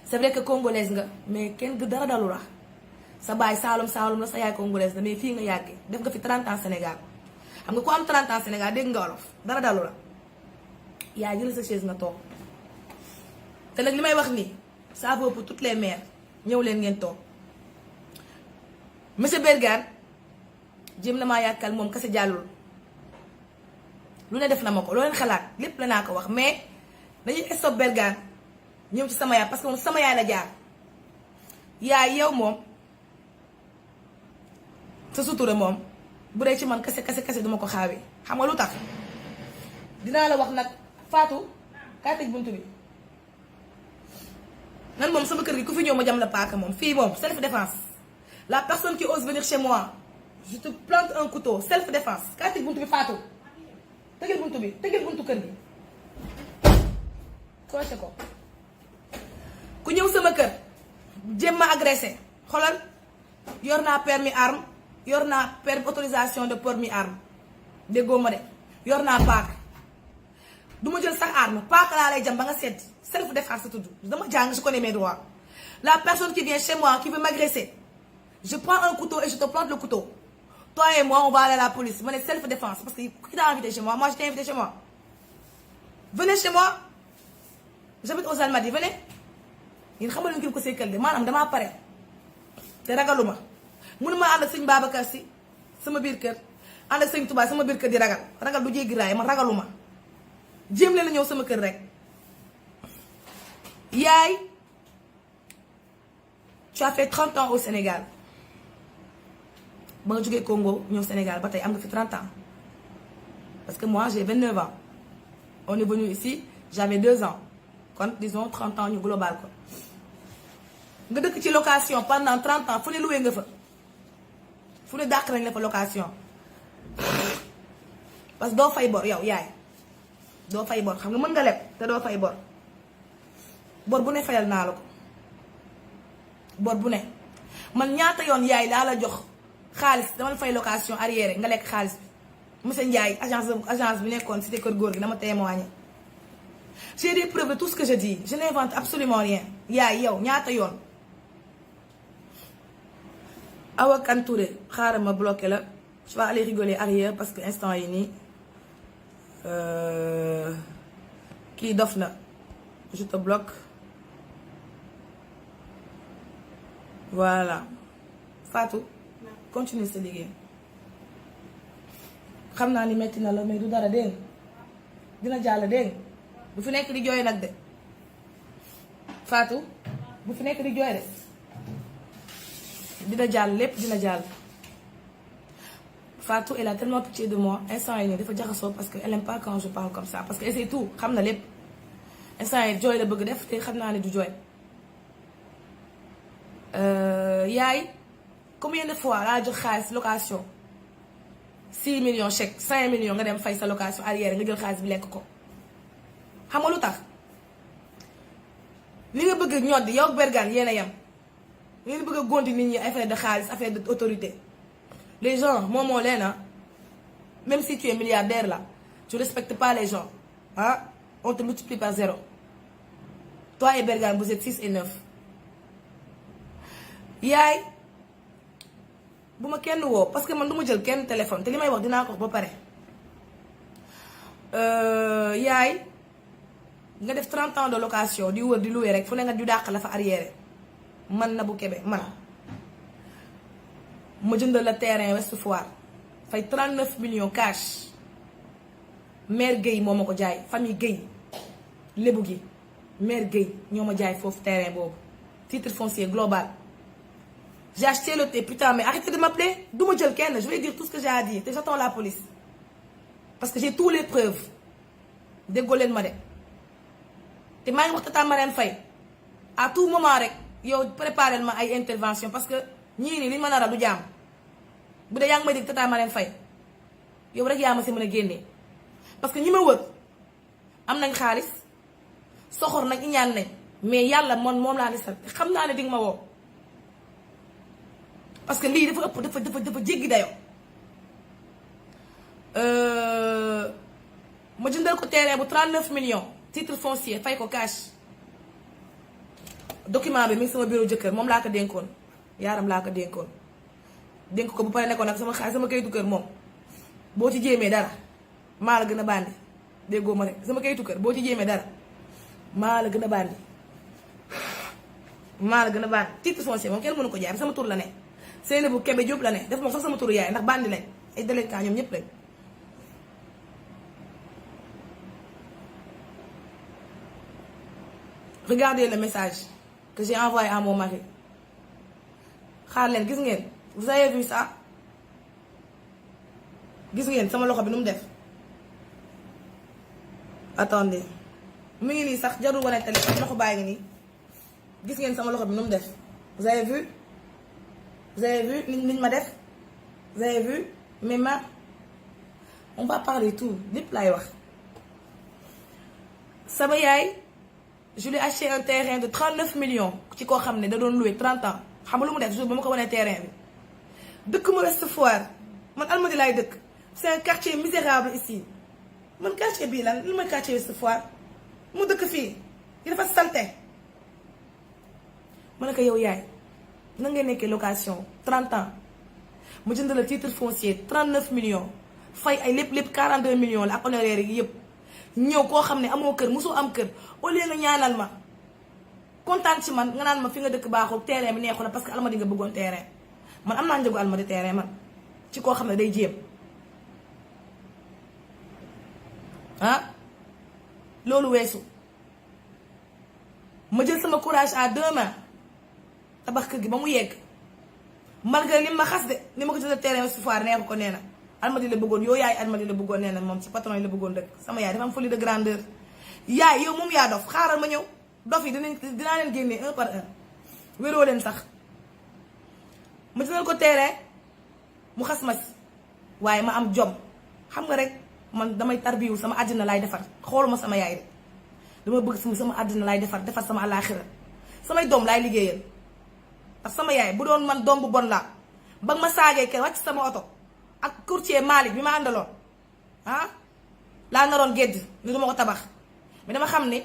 C'est vrai que congolaise nga mais kenn dara dalu la sa baay saalum la sa yaay congolaise la mais fii nga yàggee def nga fi 30 ans Sénégal xam nga ku am 30 ans Sénégal dégg nga olof dara dalu la. Yaay jël sa chaise nga toog te nag li may wax nii ça vaut pour toutes les mères ñëw leen ngeen toog. Monsieur Bergane jéem na maa yàkkal moom kese jàllul lu ne def na ma ko loo leen xalaat lépp la naa ko wax mais dañuy stop Bergane ñëw ci sama yaay parce que moom sama yaay la jaar. Yaay yow moom sa sutura moom bu dee ci man kese duma ko xaawee xam nga lu tax dinaa la wax nag Fatou kaay tëj buntu bi. nan moom sama kër gi ku fi ñëw ma jam la paaka moom fii moom self défense la personne qui ose venir chez moi je te plante un couteau self défense kaay tëj buntu bi Fatou tëjal buntu bi tëjal buntu kër gi coché ko. ku ñëw sama kër jéem ma agressé xoolal yor naa permis arme yor naa permis autorisation de permis arme déggoo ma de yor naa paaka du ma jël sax arme paaka laa lay jam ba nga seet self défense sa tudd dama jàng je connais mes droits. La personne qui vient chez moi qui veut m'agresser je prends un couteau et je te plante le couteau. Toi et moi on va aller à la police ma ne self défense parce que qui t'a invité chez moi je t'ai invité chez moi. Venez chez moi j'habite aux Almadies venez. yéen xamal leen ko seekal de maanaam damaa pare te ragaluma mënuma ànd ak sëñ Babacar Si sama biir kër ànd ak sëñ Touba sama biir kër di ragal du jéggi raay man ragaluma jéem leen a ñëw sama kër rek. Yaay tu as fait 30 ans au Sénégal ba nga jógee Congo ñëw Sénégal ba tey am nga fi 30 ans parce que moi j'ai 29 ans on est venu ici j'avais 2 ans kon disons 30 ans ñu global ko. nga dëkk ci location pendant 30 ans fu ne loué nga fa fu ne dàq nañ la fa location parce que doo fay bor yow yaay doo fay bor xam nga mën nga leb te doo fay bor bu ne fayal naa la ko bor bu ne man ñaata yoon yaay laa la jox xaalis dama la fay location arrière nga lekk xaalis bi monsieur Ndiaye agence bi nekkoon cité kër góor gi dama témoigner j'ai des preuves de tout ce que je dis je n'invente absolument rien yaay yow ñaata yoon. Awa Kane Touré xaaral ma bloqué la je vais aller rigoler arrière parce que instant yi nii kii dof na je te bloque voilà Fatou continue sa liggéey xam naa ni metti na la mais du dara dégg dina jàll dégg bu fi nekk di jooy nag de Fatou bu fi nekk di jooy de dina jàll lépp dina jàll. Fatou elle a tellement pitié de moi instant yi nii dafa jaxasoo parce que elle aime pas quand je parle comme ça parce que c'est tout xam na lépp instant yi jooy la bëgg def te xam naa ne du jooy. yaay combien de fois laa jox xaalis location 6 millions chèque 5 millions nga dem fay sa location arrière nga jël xaalis bi lekk ko xam nga lu tax li nga bëgg ñoddi yow Bergane yéen a yem li nga bëgg a gondi nit ñi affaire de xaalis affaire de autorité les gens moom moo leen même si tu es milliardaire là tu respectes pas les gens on te multiplie par 0 toi et Bergane vous êtes 6 et 9 yaay bu ma kenn woo parce que man du ma jël kenn téléphone te li may wax dinaa ko wax ba pare yaay nga def 30 ans de location di wër di louer rek fu ne nga du dàq la fa arrière man na bu kebe man ma jëndal la terrain Ouest Foire fay 39 millions cash mère Guèye moo ma ko jaay famille Guèye lébu gi mère Guèye ñoo ma jaay foofu terrain boobu titre foncier global. J'ai acheté le thé, putain, mais arrêtez de m'appeler. D'où me quelqu'un, je vais dire tout ce que j'ai à dire. Et j'attends la police. Parce que j'ai toutes les preuves. Dégoler le madé. Et moi, je vais Marème Faye. À tout moment, yo préparez ma ay intervention parce que ñii nii li ma nara du jaam bu dee yaa ngi may dégg tata Marème Faye yow rek yaa ma si mën a génnee parce que ñi ma wër am nañ xaalis soxor nañ ñaan nañ mais yàlla moom laa di sant xam naa ne di nga ma woo. parce que lii dafa ëpp dafa jéggi dayoo ma jëndal ko terrain bu 39 millions titre foncier fay ko cash document bi mi ngi sama bureau jëkkër moom laa ko dénkoon yaaram laa ko dénkoon dénk ko bu pare nekkoon nag sama xaalis sama kayitu kër moom boo ci jéemee dara maa la gën a bandi déggoo ma rek sama kayitu kër boo ci jéemee dara maa la gën a bandi titre foncier moom kenn mënu ko jaay sama tur la ne. Seyna bu Kebe Diop la ne def moom sax sama turu yaay ndax bandi lañ ay délinquants ñoom ñëpp lañ. Regardez le message que j'ai envoyé à mon mari xaar leen gis ngeen vous avez vu ça gis ngeen sama loxo bi nu mu def attendez mu ngi nii sax jarul wane téléphone loxo baa ngi nii gis ngeen sama loxo bi nu mu def vous avez vu. Vous avez vu niñ ma def vous avez vu mes mains on va parler tout lépp laay wax sama yaay je lui ai acheté un terrain de 39 millions ci koo xam ne da doon loué 30 ans xam nga lu mu def jour ba ma ko wanee terrain bi dëkk ma Ouest Foire man Almadies laay dëkk c'est un quartier misérable ici man quartier bii lan li may quartier Ouest Foire mu dëkk fii yi dafa salte ma ne ko yow yaay na ngeen nekkee location 30 ans mu jënd la titre foncier 39 millions fay ay lépp 42 millions la ak honoraires yi yëpp ñëw koo xam ne amoo kër mosoo am kër au lieu nga ñaanal ma kontaan ci man nga naan ma fi nga dëkk baaxul terrain bi neexu la parce que Almadies nga bëggoon terrain man am naa njëgu Almadies terrain man ci koo xam ne day jéem loolu weesu ma jël sama courage à 2 mains tabax kër gi ba mu yegg malgré li ma xas de ni ma ko jëlee terrain Ouest Foire neexu ko nee na Almadies la bëggoon yow yaay Almadies la bëggoon nee na moom ci patron yi la bëggoon dëkk sama yaay dafa am folie de grandeur yaay yow moom yaa dof xaaral ma ñëw dof yi dinaa leen génnee un par un wéroo leen sax ma jëlal ko terrain mu xas ma si waaye ma am jom xam nga rek man damay tarbiwu sama àddina laay defar xooluma sama yaay de dama bëgg sama àddina laay defar sama àllaaxira samay doom laay liggéeyal ndax sama yaay bu doon man doom bu bon laa ba ma saagee kër wàcc sama oto ak courtier Malick bi ma àndaloon laa naroon gédd ni duma ko tabax mais dama xam ne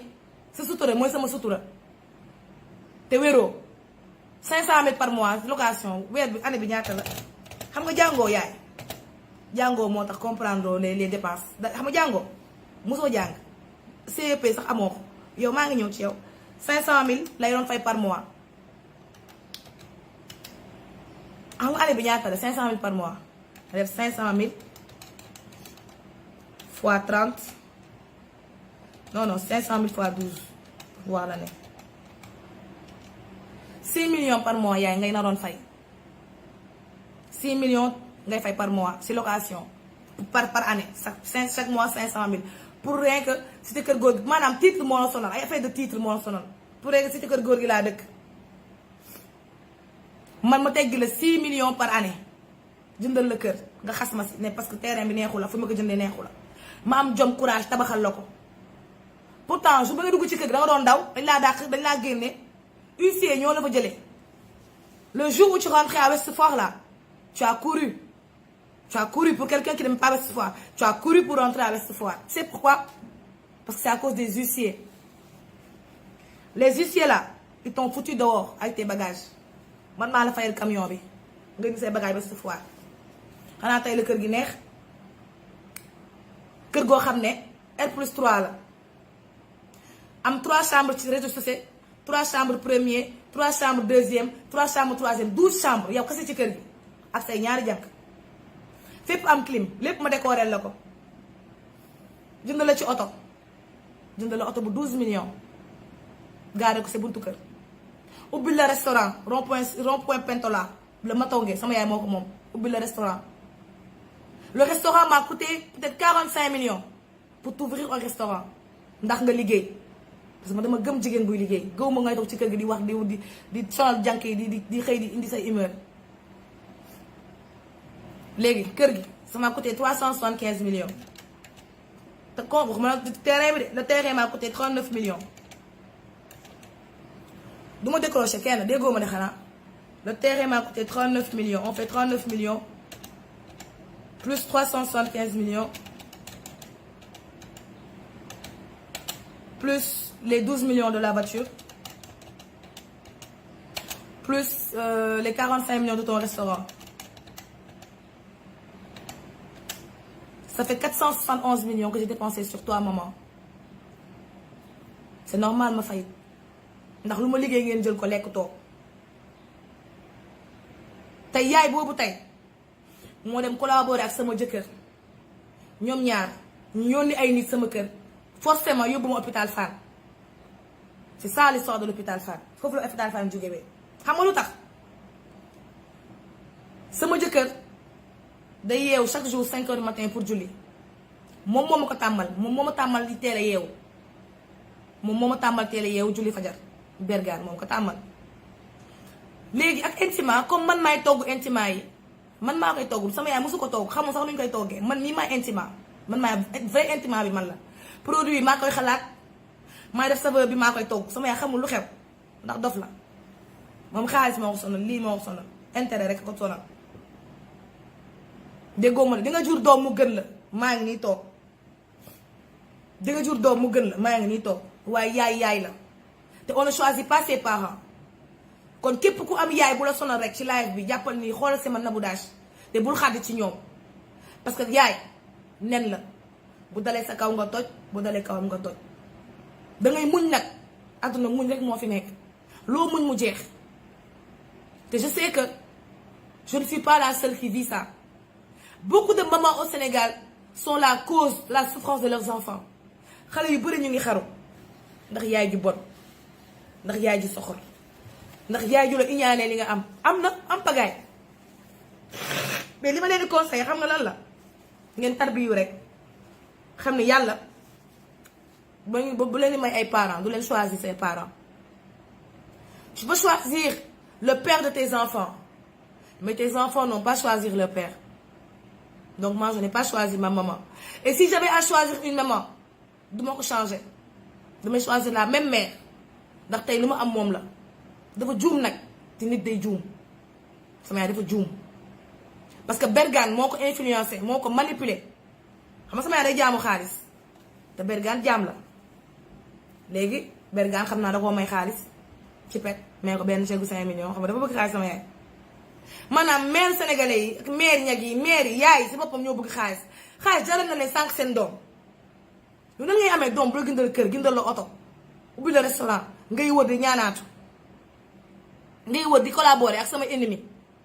sa sutura mooy sama sutura te wéroo 500 000 par mois location weer bi année bi ñaata la xam nga jàngoo yaay jàngoo moo tax comprendre les dépenses xam nga jàngoo mosoo jàng CEP sax amoo ko yow maa ngi ñëw ci yow 500 000 lay doon fay par mois xam nga année bi ñaata la 500 000 par mois nga def 500 000 fois 30 non 500 000 fois 12 voilà ne 6 millions par mois yaay ngay naroon fay 6 millions ngay fay par mois si location par année chaque mois 500 000 pour rien que cité kër góor gi maanaam titre moo la sonal ay affaire de titre moo la sonal pour rien que cité kër góor gi laa dëkk man ma teggi la 6 millions par année jëndal la kër nga xas ma si ne parce que terrain bi neexu la fu ma ko jëndee neexu la ma am jom courage tabaxal la ko pourtant su ba nga dugg ci kër gi da nga doon daw dañ laa dàq dañ laa génne huissier ñoo la fa jëlee le jour où tu rentrais à Ouest Foire là tu as couru pour quelqu'un qui n'aime pas Ouest Foire tu as couru pour rentrer à Ouest Foire tu sais pourquoi parce que c'est à cause des huissiers les huissiers là ils t'ont foutu dehors avec tes bagages man maa la fayal camion bi nga indi say bagages Ouest Foire xanaa tey la kër gi neex kër goo xam ne R+3 la am 3 chambres ci rez-de-chaussée 3 chambres premier 3 chambres deuxième 3 chambres troisième 12 chambres yow kese ci kër gi ak say ñaari jànk fépp am clim lépp ma décoré la ko jënd la ci oto jënd la oto bu 12 millions gaare ko sa buntu kër ubbi la restaurant rond-point Pentola le Matonge sama yaay moo ko moom ubbi la restaurant le restaurant m'a coûté peut-être 45 millions pour t'ouvrir un restaurant ndax nga liggéey parce que ma dama gëm jigéen buy liggéey gëw ma ngay toog ci kër gi di wax di sonal jànk yi di xëy di indi say humeur léegi kër gi ça m'a coûté 375 millions te kon waxuma la terrain bi de le terrain m'a coûté 39 millions du ma décroché kenn déggoo ma de xanaa le terrain m'a coûté 39 millions on fait 39 millions plus 375 millions plus les 12 millions de la voiture plus les 45 millions de ton restaurant. Ça fait 471 millions que j'ai dépensé sur toi, maman. C'est normal ma fay ndax lu ma liggéey ngeen jël ko lekk toog tey yaay boobu tey moo dem collaborer ak sama jëkkër ñoom ñaar ñu yónni ay nit sama kër forcément yóbbu ma hôpital Fann c'est ça l'histoire de l'hôpital Fann foofu la hôpital Fann jóge wee xam nga lu tax sama jëkkër day yeewu chaque jour 5 heures du matin pour julli moom moo ma ko tàmmal moom moo ma tàmmal di teel a yeewu moom moo ma tàmmal teel a yeewu julli fajar bergaan moom ko tàmmal léegi ak intima comme man maay togg intima yi man maa koy togg sama yaay mosu ko togg xamul sax nu ñu koy toggee man mii maay intima man maay vrai intima bi man la produit yi maa koy xalaat maay def saveur bi maa koy togg sama yaay xamul lu xew ndax dof la moom xaalis moo ko sonal lii moo ko sonal intérêt rek ko sonal déggoo ma ne di nga jur doom mu gën la maa ngi nii toog di nga jur doom mu gën la maa ngi nii toog waaye yaay la te on ne choisit pas ses parents kon képp ku am yaay bu la sonal rek ci live bi jàppal nii xoolal sama Nabou Dash te bul xàddi ci ñoom parce que yaay nen la bu dalee sa kaw nga toj bu dalee kawam nga toj dangay muñ nag àdduna muñ rek moo fi nekk loo muñ mu jeex te je sais que je ne suis pas la seule qui vit ça. Beaucoup de mamans au Sénégal sont la cause de la souffrance de leurs enfants xale yu bëri ñu ngi xaru ndax yaay ju bon ndax yaay ju soxor ndax yaay ju la iñaanee li nga am na am pagaay mais li ma leen di conseillé xam nga lan la ngeen tarbiyu rek xam ne yàlla bu leen di may ay parents du leen choisir ses parents. Tu peux choisir le père de tes enfants mais tes enfants n'ont pas choisi leur père. Donc moi, je n'ai pas choisi ma maman. Et si j'avais à choisir une maman, du ma ko changer. damay choisir la même mère. ndax tey lu ma am moom la. dafa juum nag te nit day juum. sama yaay dafa juum. parce que Bergane moo ko influencé moo ko manipulé. xam nga sama yaay day jaamu xaalis. te Bergane jaam la. léegi Bergane xam naa da koo may xaalis. ci pet mais ko benn chèque bu 5 millions xam nga dafa bëgg xaalis sama yaay. maanaam maire sénégalais yi ak maire ñag yi maire yi yaay si boppam ñoo bëgg xaalis jaral na leen sànq seen doom lu nan ngay amee doom bu la gëndal kër gëndal la oto ubbi la restaurant ngay wër di ñaanaatu ngay wër di collaborer ak sama ennemi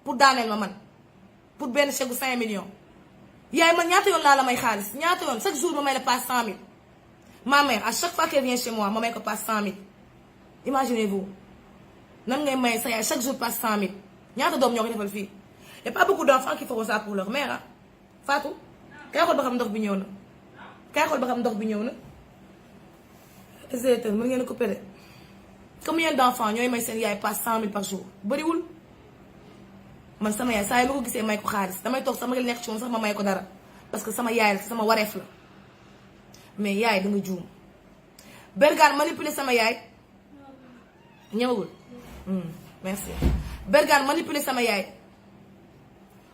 pour daaneel ma man pour benn chèque bu 5 millions yaay man ñaata yoon laa la may xaalis ñaata yoon chaque jour ma may la passe 100 000 ma mère à chaque fois qu'elle vient chez moi ma may ko passe 100 000 imaginez-vous nan ngay may sa yaay chaque jour passe 100 000 ñaata doom ñoo ko defal fii y a pas beaucoup d'enfants qui feront ça pour leur mère ah Fatou kay xool ba xam ndox bi ñëw na kay xool ba xam ndox bi ñëw na est mën ngeen a coupé de combien d'enfants ñooy may seen yaay passe 100 000 par jour bëriwul man sama yaay saa yi ma ko gisee may ko xaalis damay toog sama nekk ci moom sax ma may ko dara parce que sama yaay la sama wareef la mais yaay danga juum Bergane manipuler sama yaay ñëwagul merci Bergane manipuler sama yaay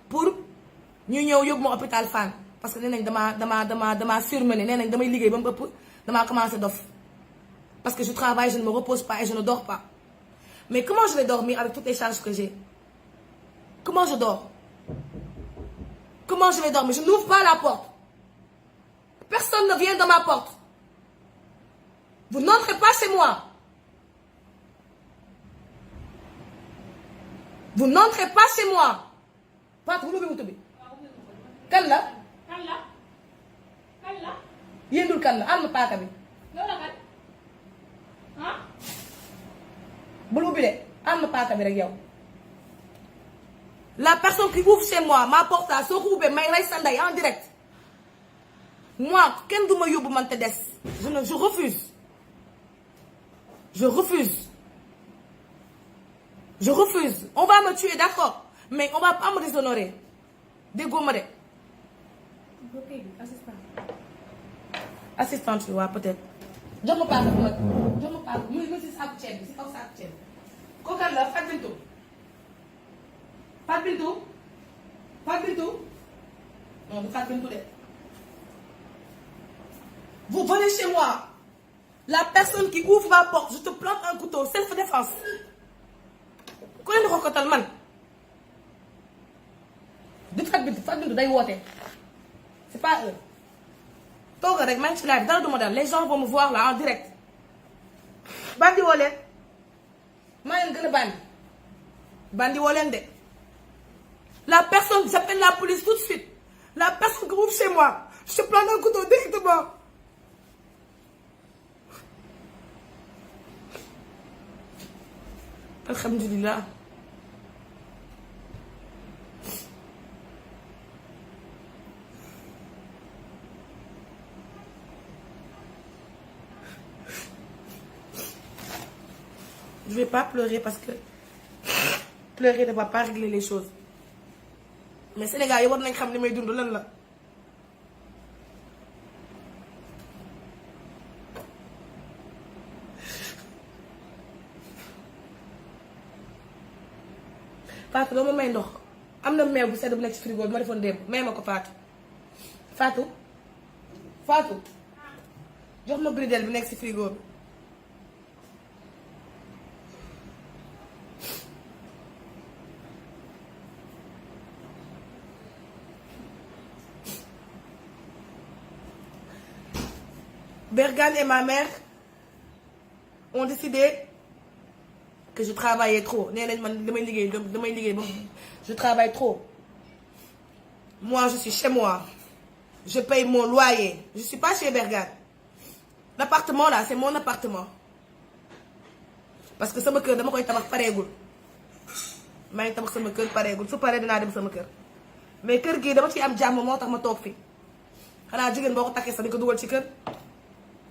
pour ñu ñëw yóbbu ma hôpital Fann parce que nee nañ damaa surmené nee nañ damay liggéey ba mu ëpp damaa commencé dof parce que je travaille je ne me repose pas et je ne dors pas mais comment je vais dormir avec toutes les charges que j'ai comment je dors comment je vais dormir je n'ouvre pas la porte personne ne vient dans ma porte vous n'entrez pas chez moi vous n'entrez pas chez moi Fatou bu ubbi bi kan la yéendul kan la am na paaka bi bul ubbi de am na paaka bi rek yow la personne qui ouvre chez moi ma porte là soo ko ubbee may rey sa ndey en direct moi kenn du ma yóbbu man te des je refuse on va me tuer d'accord mais on va pas me déshonorer déggoo ma de assistante bi waa peut-être jox ma paaka bi nag jox ma paaka mu ngi si saaku ceeb bi si kaw saaku ceeb bi kooku kan la Fatou Bintou non du Fatou Bintou de vous venez chez moi la personne qui ouvre ma porte je te plante un couteau self-défense ku leen di xoqatal man du Fatou Bintou day woote c'est pas eux tooga rek maa ngi ci live dara duma dal les gens vont me voir là en direct bandi woo leen maa leen gën a bandi woo leen de la personne j'appelle la police tout de suite la personne qui ouvre chez moi je te plante un couteau directement alhamdulillah je vais pas pleurer parce que pleurer ne va pas régler les choses mais Sénégal yi war nañ xam li may dund lan la Fatou doo ma may ndox am na meew bu sedd bu nekk ci frigo bi ma defoon démb may ma ko Fatou jox ma bridel bi nekk ci frigo bi Bergane et ma mère ont décidé que je travaillais trop nee nañ man damay liggéey ba je travaille trop moi je suis chez moi je paye mon loyer je suis pas chez Bergane l'appartement là c'est mon appartement parce que sama kër dama koy tabax pareegul maa ngi tabax sama kër pareegul su paree dinaa dem sama kër mais kër gii dama ciy am jàmm moo tax ma toog fi xanaa jigéen boo ko takkee sax di ko dugal ci kër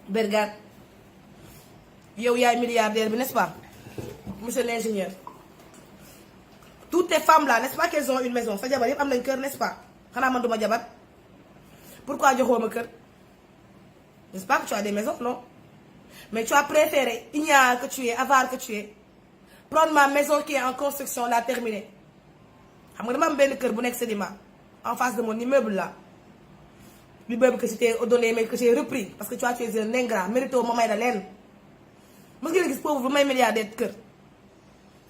Bergane yow yaay milliardaire bi n'est-ce pas monsieur l'ingénieur toutes tes femmes là n'est-ce pas qu'elles ont une maison sa jabar yëpp am nañ kër n'est-ce pas xanaa man duma jabar pourquoi joxoo ma kër n'est-ce pas que tu as des maisons non mais tu as préféré ignare que tu es avare que tu es prendre ma maison qui est en construction la terminer xam nga dama am benn kër bu nekk Sédima en face de mon immeuble là l'immeuble que je t'ai donné mais que j'ai repris parce que tu es un ingrat mérito ma may la leen mos ngeen gis pauvre bu may milliardaire kër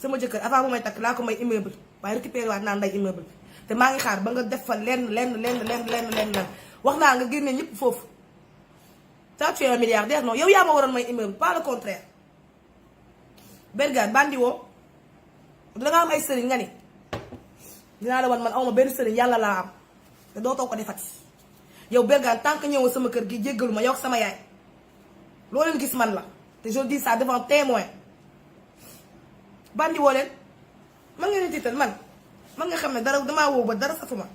sama jëkkër avant bu may takk laa ko may immeuble waaye récupéré waat naan nday immeuble te maa ngi xaar ba nga def fa lenn wax naa nga génne ñëpp foofu ça tu es un milliardaire non yow yaa ma waroon may immeuble pas le contraire Bergane bandi woo danga am ay sëriñ nga ni dinaa la wan man awma benn sëriñ yàlla laa am te dootoo ko defati yow Bergane tant que ñëwoo sama kër gi jéggalu ma yow sama yaay loo leen gis man la te je dis ça devant témoin bandi woo leen man ngeen di tiital man man nga xam ne dara damaa woo ba dara safuma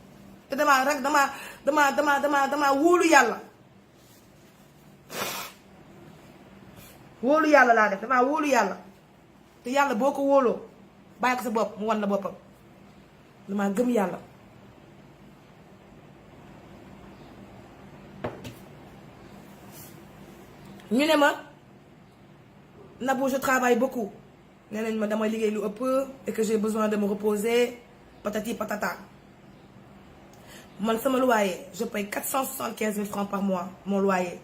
te damaa rek damaa wóolu yàlla. wóolu yàlla laa def damaa wóolu yàlla te yàlla boo ko wóoloo bàyyi ko sa bopp mu wan la boppam damaa gëm yàlla. ñu ne ma Nabou je travaille beaucoup nee nañ ma damay liggéey lu ëpp et que j'ai besoin de me reposer patati patata. man sama loyer je paye 475 000 francs par mois mon loyer.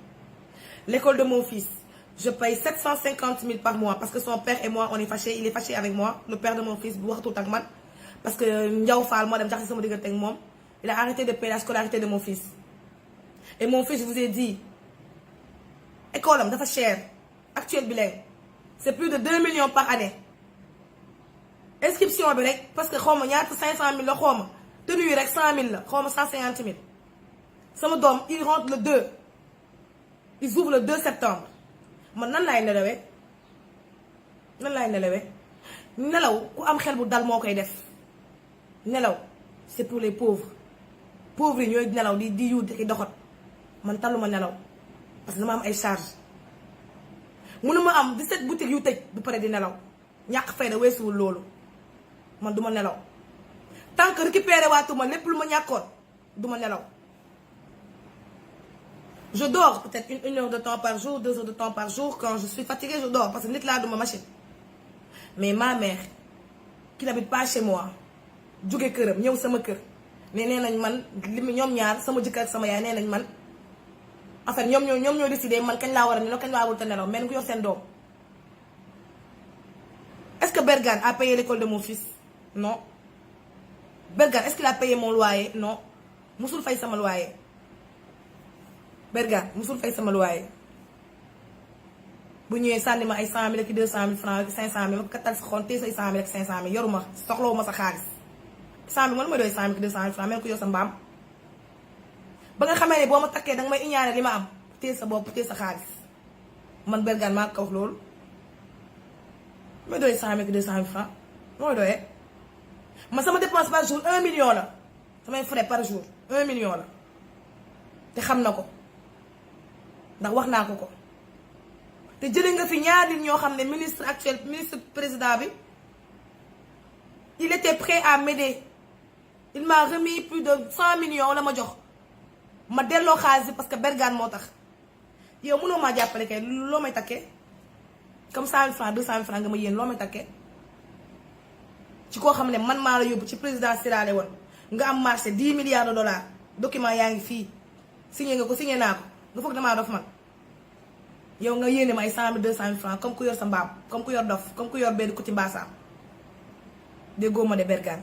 L'école de mon fils je paye 750 000 par mois parce que son père et moi on est fâchés, il est fâché avec moi, le père de mon fils bu waxatul ak man parce que Ndiaw Fall moo dem jaxase sama diggante ak moom. Il a arrêté de payer la scolarité de mon fils et mon fils je vous ai dit école am dafa cher actuel bi léegi c'est plus de 2 millions par année inscription bi rek parce que xaw ma ñaata 500 000 la xaw ma tenue yi rek 100 000 la xaw ma 150 000 sama doom il rentre le 2 ils ouvrent le 2 septembre man nan laay nelawee nelaw ku am xel bu dal moo koy def nelaw c'est pour les pauvres yi ñooy nelaw di yuut di doxat man taluma nelaw parce que dama am ay charge mënuma am 17 boutiques yu tëj bu pare di nelaw ñàkk fayda weesuwul loolu man duma nelaw tant que récupéré waatuma lépp lu ma ñàkkoon duma nelaw. Je dors peut-être une heure de temps par jour, 2 heures de temps par jour. Quand je suis fatiguée, je dors parce que nit laa duma machine. Mais ma mère qui n'habite pas chez moi jóge këram ñëw sama kër mais nee nañ man li ñoom ñaar sama jëkkër ak sama yaay nee nañ man en fait ñoom ñoo décidé man kañ laa war a nelaw kañ laa warul te nelaw mais ku yor seen doom. Est-ce que Bergane a payé l'école de mon fils? Non. Bergane est-ce qu'il a payé mon loyer? Non. musul fay sama loyer. Bergane musul fay sama loyer bu ñëwee sànni ma ay 100 000 ak 200 000 francs ak 500 000 ma ko kattal sa xon tey say 100 000 ak 500 000 yoruma soxlawu ma sa xaalis 100 000 man mooy doy 100 000 ak 200 000 francs mel ko yor sa mbaam ba nga xamee ne boo ma takkee danga may iñaane li ma am téye sa bopp téye sa xaalis man Bergane maa ko wax loolu mooy doy 100 000 ak 200 000 francs mooy doyee ma sama dépense par jour 1 million la samay frais par jour 1 million la te xam na ko ndax wax naa ko te jëlee nga fi ñaari ñoo xam ne ministre actuel ministre président bi il était prêt à m'aider il m'a remis plus de 100 millions la ma jox ma delloo xaalis bi parce que Bergane moo tax yow mënoo maa jàppale kay loo may takkee comme 100 000 francs 200 000 francs nga ma yéen loo may takkee ci koo xam ne man maa la yóbbu ci président Sierra Leone nga am marché 10 milliards de dollars document yaa ngi fii signé nga ko signé naa ko nga foog damaa dof man yow nga yéene ma ay 100 000 200 000 francs comme ku yor sa mbaam comme ku yor dof comme ku yor benn kuti mbaasaam déggoo ma de Bergane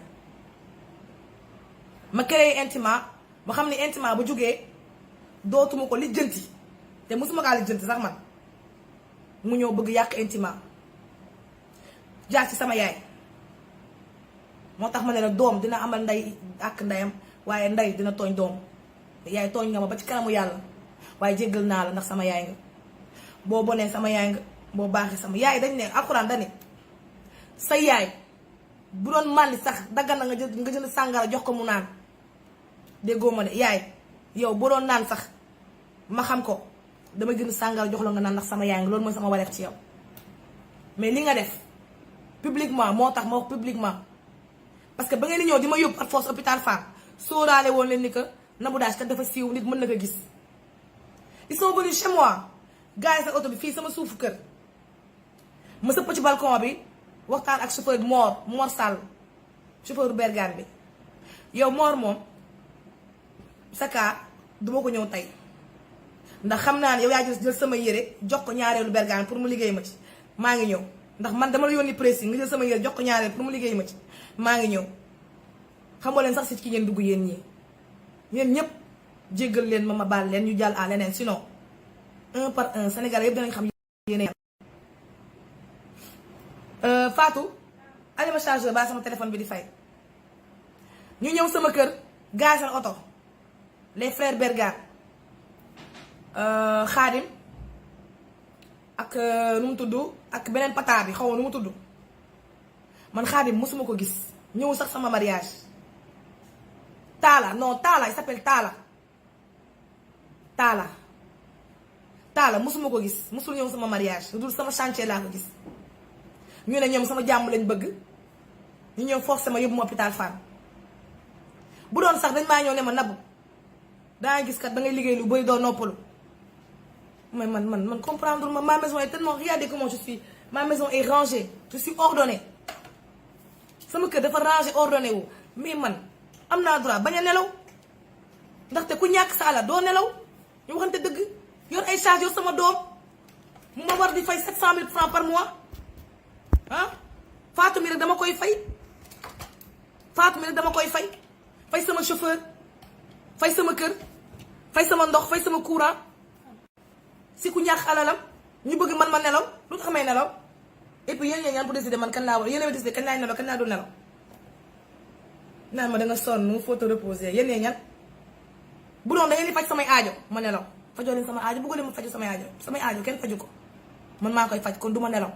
ma créé Intima ma xam ne Intima bu jógee dootuma ko lijjanti te mosuma kaa lijjanti sax man mu ñëw bëgg yàq Intima jaar ci sama yaay moo tax ma ne la doom dina amal nday ak ndeyam waaye nday dina tooñ doom yaay tooñ nga ma ba ci kanamu yàlla waaye jéggal naa la ndax sama yaay nga boo bonee sama yaay nga boo baaxee sama yaay dañ ne alxuraan dañ ne sa yaay bu doon màndi sax daggan na nga jënd sàngara jox ko mu naan déggoo ma de yaay yow boo doon naan sax ma xam ko dama jënd sàngara jox la nga naan ndax sama yaay nga loolu mooy sama wareef ci yow mais li nga def publiquement moo tax ma wax publiquement parce que ba ngeen di ñëw di ma yóbbu par force hôpital Fann sóoraale woon leen ni que Nabou Dash kat dafa siiw nit mën na ko gis ils sont venus chez moi gaari sa oto bi fii sama suufu kër ma sëpp ci balcon bi waxtaan ak chauffeur Mor Sall chauffeur Bergane bi yow Mor moom sa kaa duma ko ñëw tey ndax xam naa ne yow yaa jël sama yére jox ko ñaareelu Bergane pour mu liggéey ma ci maa ngi ñëw ndax man dama la yónni pressing nga jël sama yére jox ko ñaareel pour mu liggéey ma ci maa ngi ñëw xamoo leen sax si ci ngeen dugg yéen ñii yéen ñëpp jéggal leen ma baal leen ñu jàll à leneen sinon un par un Sénégal yëpp dinañ xam yéen Fatou allez ma chargeur ba sama téléphone bi di fay ñu ñëw sama kër gaay seen oto les frères Bergane Khadim ak nu mu tudd ak beneen pata bi xaw ma nu mu tudd man Khadim mosuma ko gis ñëw sax sama mariage. Talla non Talla il s'appelle Talla mosuma ko gis mosul ñëw sama mariage lu dul sama chantier laa ko gis. ñu ne ñoom sama jàmm lañ bëgg ñu ñëw forcé ma yóbbu ma hôpital Fann bu doon sax dañ maa ñëw ne ma Nabou danga gis kat da ngay liggéey lu bëri doo noppalu. mais man comprendre ma maison est tellement, regardez comment je suis, ma maison est rangée, je suis ordonnée sama kër dafa rangé ordonné wu. mais man am naa droit bañ a nelaw ndaxte ku ñàkk sa alal doo nelaw ñu waxante dëgg. yor ay charge yor sama doom mu ma war di fay 700 000 francs par mois ah Fatou mi rek dama koy fay fay sama chauffeur fay sama kër fay sama ndox fay sama courant. si ku ñàkk alalam ñu bëgg man ma nelaw lu tax may nelaw. et puis yéen ñaan pour décider man kan laa war yéen a décider kan laay nelaw kan laa du nelaw. naan ma da nga sonn faut te reposer yéen ñaan bu doon da ngeen di faj samay aajo ma nelaw fajoo leen sama aajo bëggoo leen ma faju samay aajo kenn faju ko man maa koy faj kon du ma nelaw.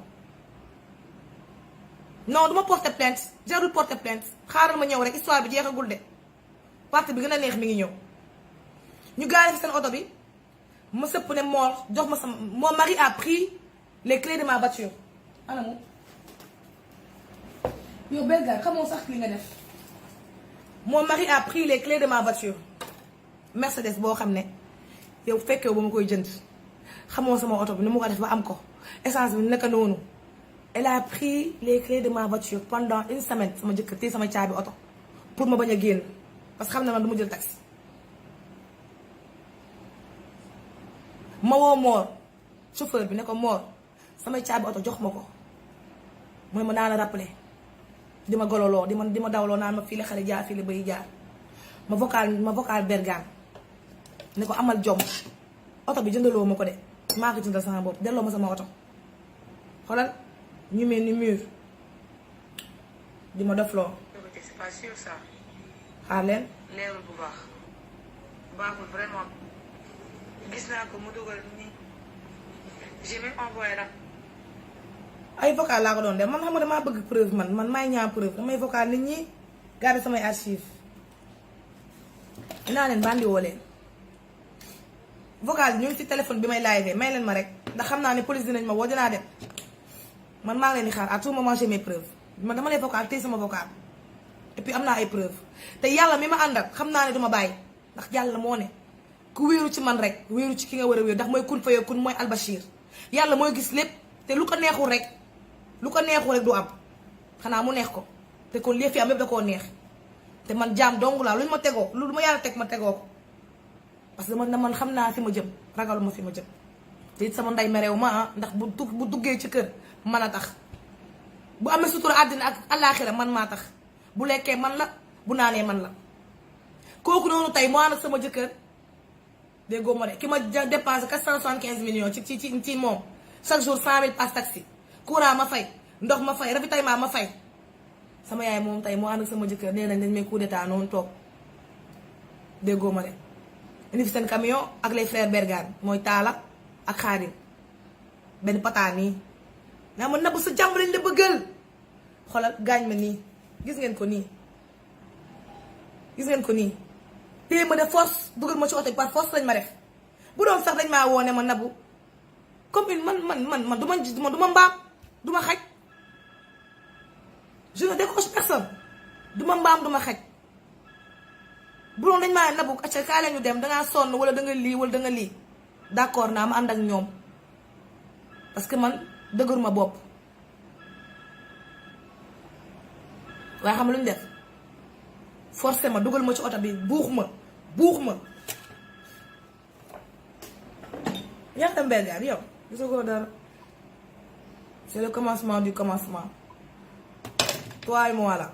non du ma porter plainte jarul porter plainte xaaral ma ñëw rek histoire bi jeexagul de partie bi gën a neex mi ngi ñëw. ñu gaare fi seen oto bi ma sëpp ne Mor jox ma sama mon mari a pris les clés de ma voiture. ana mu yow Bellegarde xamoo sax li nga def. mon mari a pris les clés de ma voiture Mercedes boo xam ne yow fekkee ba ma koy jënd xamoo sama oto bi ni mu ko def ba am ko essence bi naka noonu. elle a pris les clés de ma voiture pendant une semaine sama jëkkër téye sama caabi oto pour ma bañ a génn parce que xam ne man du ma jël taxi. ma woo Mor chauffeur bi ne ko Mor samay caabi oto jox ma ko mooy ma naa la rappeler di ma gololoo di ma dawloo naan ma fii la xale jaar fii la bay jaar ma vocal Bergane ne ko amal jom oto bi jëndaloo ma ko de maa ko jëndal sama bopp delloo ma sama oto xoolal ñu mel ni mur di ma def loo. c'est pas sûr ça. xaar leen. leerul bu baax baaxul vraiment gis naa ko mu dugal nii j'ai même envoyé rap. ay vocal laa ko doon def man xam nga damaa bëgg preuve man maay ñaan preuve damay vocal nit ñi garder samay archive dinaa leen bandi woo leen vocal bi ñu ngi ci téléphone bi may live may leen ma rek ndax xam naa ne police dinañ ma woo dinaa dem man maa ngi leen di xaar à tout moment j'ai mes preuves man dama lay vocal tey sama vocal et puis am naa ay preuve te yàlla mi ma àndal xam naa ne duma bàyyi ndax yàlla moo ne ku wéeru ci man rek wéeru ci ki nga war a wéeru ndax mooy kun fayoo kun mooy albashir yàlla mooy gis lépp te lu ko neexul rek du am xanaa mu neex ko te kon lii fi am yëpp da koo neex te man jaam dong laa lu ñu ma tegoo lu ma yàlla teg ma tegoo ko parce que man xam naa fi ma jëm ragaluma fi ma jëm te it sama ndey merew ma ndax bu duggee ci kër man a tax bu amee sutura àddina ak àllaaxira man maa tax bu lekkee man la bu naanee man la kooku noonu tey moo ànd ak sama jëkkër déggoo ma de ki ma dépensé 475 millions ci moom chaque jour 100 000 passe taxi courant ma fay ndox ma fay ravitaillement ma fay sama yaay moom tey moo ànd ak sama jëkkër nee nañ dañ may coup d'état noonu toog déggoo ma de indi fi seen camion ak les frères Bergane mooy Talla ak Khadim benn pataan nii naa ma Nabou sa jàmm lañ la bëggal xoolal gaañ ma nii gis ngeen ko nii téye ma de force dugal ma ci oto par force lañ ma def bu doon sax dañ maa woone ma Nabou comme une man du ma mbaam du ma xaj je ne décroche personne du ma mbaam du ma xaj bu doon dañ maa Nabou acca kaa la ñu dem dangaa sonn wala danga lii wala danga lii d'accord naa ma ànd ak ñoom parce que man dëgëruma bopp waaye xam lu ñu def forcé ma dugal ma ci oto bi buux ma ñaata Bergane yow gisagoo dara c'est le commencement du commencement toi et moi là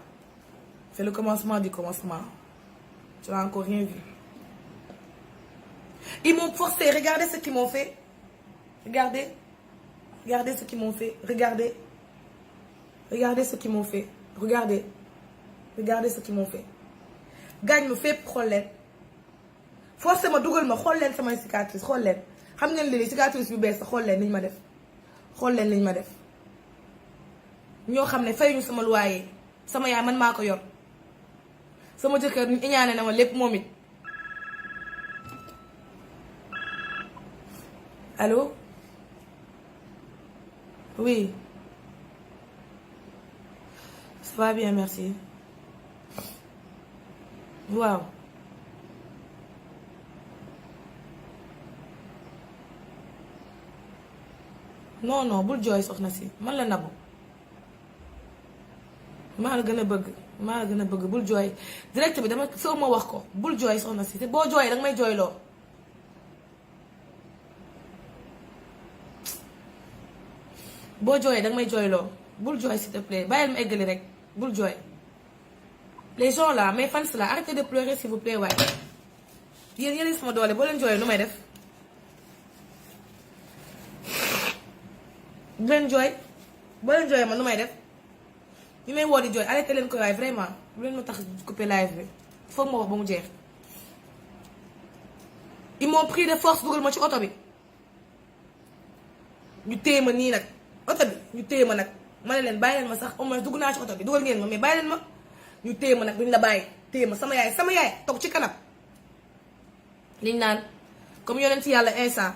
c'est le commencement du commencement tu n'as encore rien vu ils m'ont forcé regardez ce qu'ils m'ont fait regardez ce qu'ils m'ont fait regardez ce qu'ils m'ont fait regardez ce qu'ils m'ont fait gaañ ma fépp xool leen forcé ma dugal ma xool leen samay cicatrice xool leen xam ngeen léegi cicatrice yu bees xool leen liñ ma def ñoo xam ne fayuñu sama loyer sama yaay man maa ko yor sama jëkkër ñu iñaane na ma lépp moom it. Allô? Oui. Ça va bien, merci. waaw. non non bul jooy soxna si man la Nabou maa la gën a bëgg bul jooy direct bi dama soo ma wax ko bul jooy soxna si te boo jooyee danga may jooyloo. boo jooyee danga may jooyloo bul jooy s'il te plaît bàyyil ma eggali rek bul jooy. les gens là mes fans là arrêtez de pleurer s'il vous plaît waaye yéen sama doole boo leen jooyee nu may def. bu leen jooy boo leen jooyee man nu may def ñu may woo di jooy arrêté leen ko waaye vraiment bu leen ma tax couper live bi foog ma wax ba mu jeex. ils m'ont pris de force dugal ma ci oto bi ñu téye ma nii nag oto bi ñu téye ma nag ma ne leen bàyyi leen ma sax au moins dugg naa ci oto bi dugal ngeen ma mais bàyyi leen ma ñu téye ma nag duñ la bàyyi téye ma sama yaay toog ci kanam liñ naan comme yonent yàlla Insa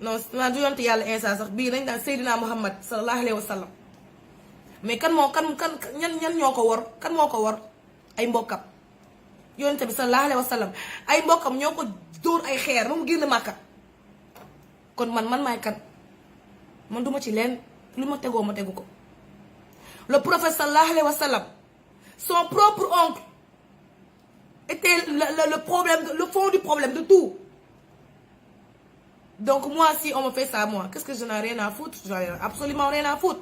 non naa du yonent yàlla Insa sax bii nañ daan Seydina Muhammad sallallahu alayhi wa sallam mais kan ñan ñoo ko wor kan moo ko wor ay mbokkam yonent bi sallallahu alayhi wa sallam ay mbokkam ñoo ko dóor ay xeer ba mu génn Màkka kon man maay kan man duma ci leen lu ma tegoo ma tegu ko. Le prophète sallallahu alayhi wa sallam son propre oncle était le problème, le fond du problème de tout. Donc moi, si on me fait ça, moi, qu'est-ce que je n'ai rien à foutre? J'en ai absolument rien à foutre.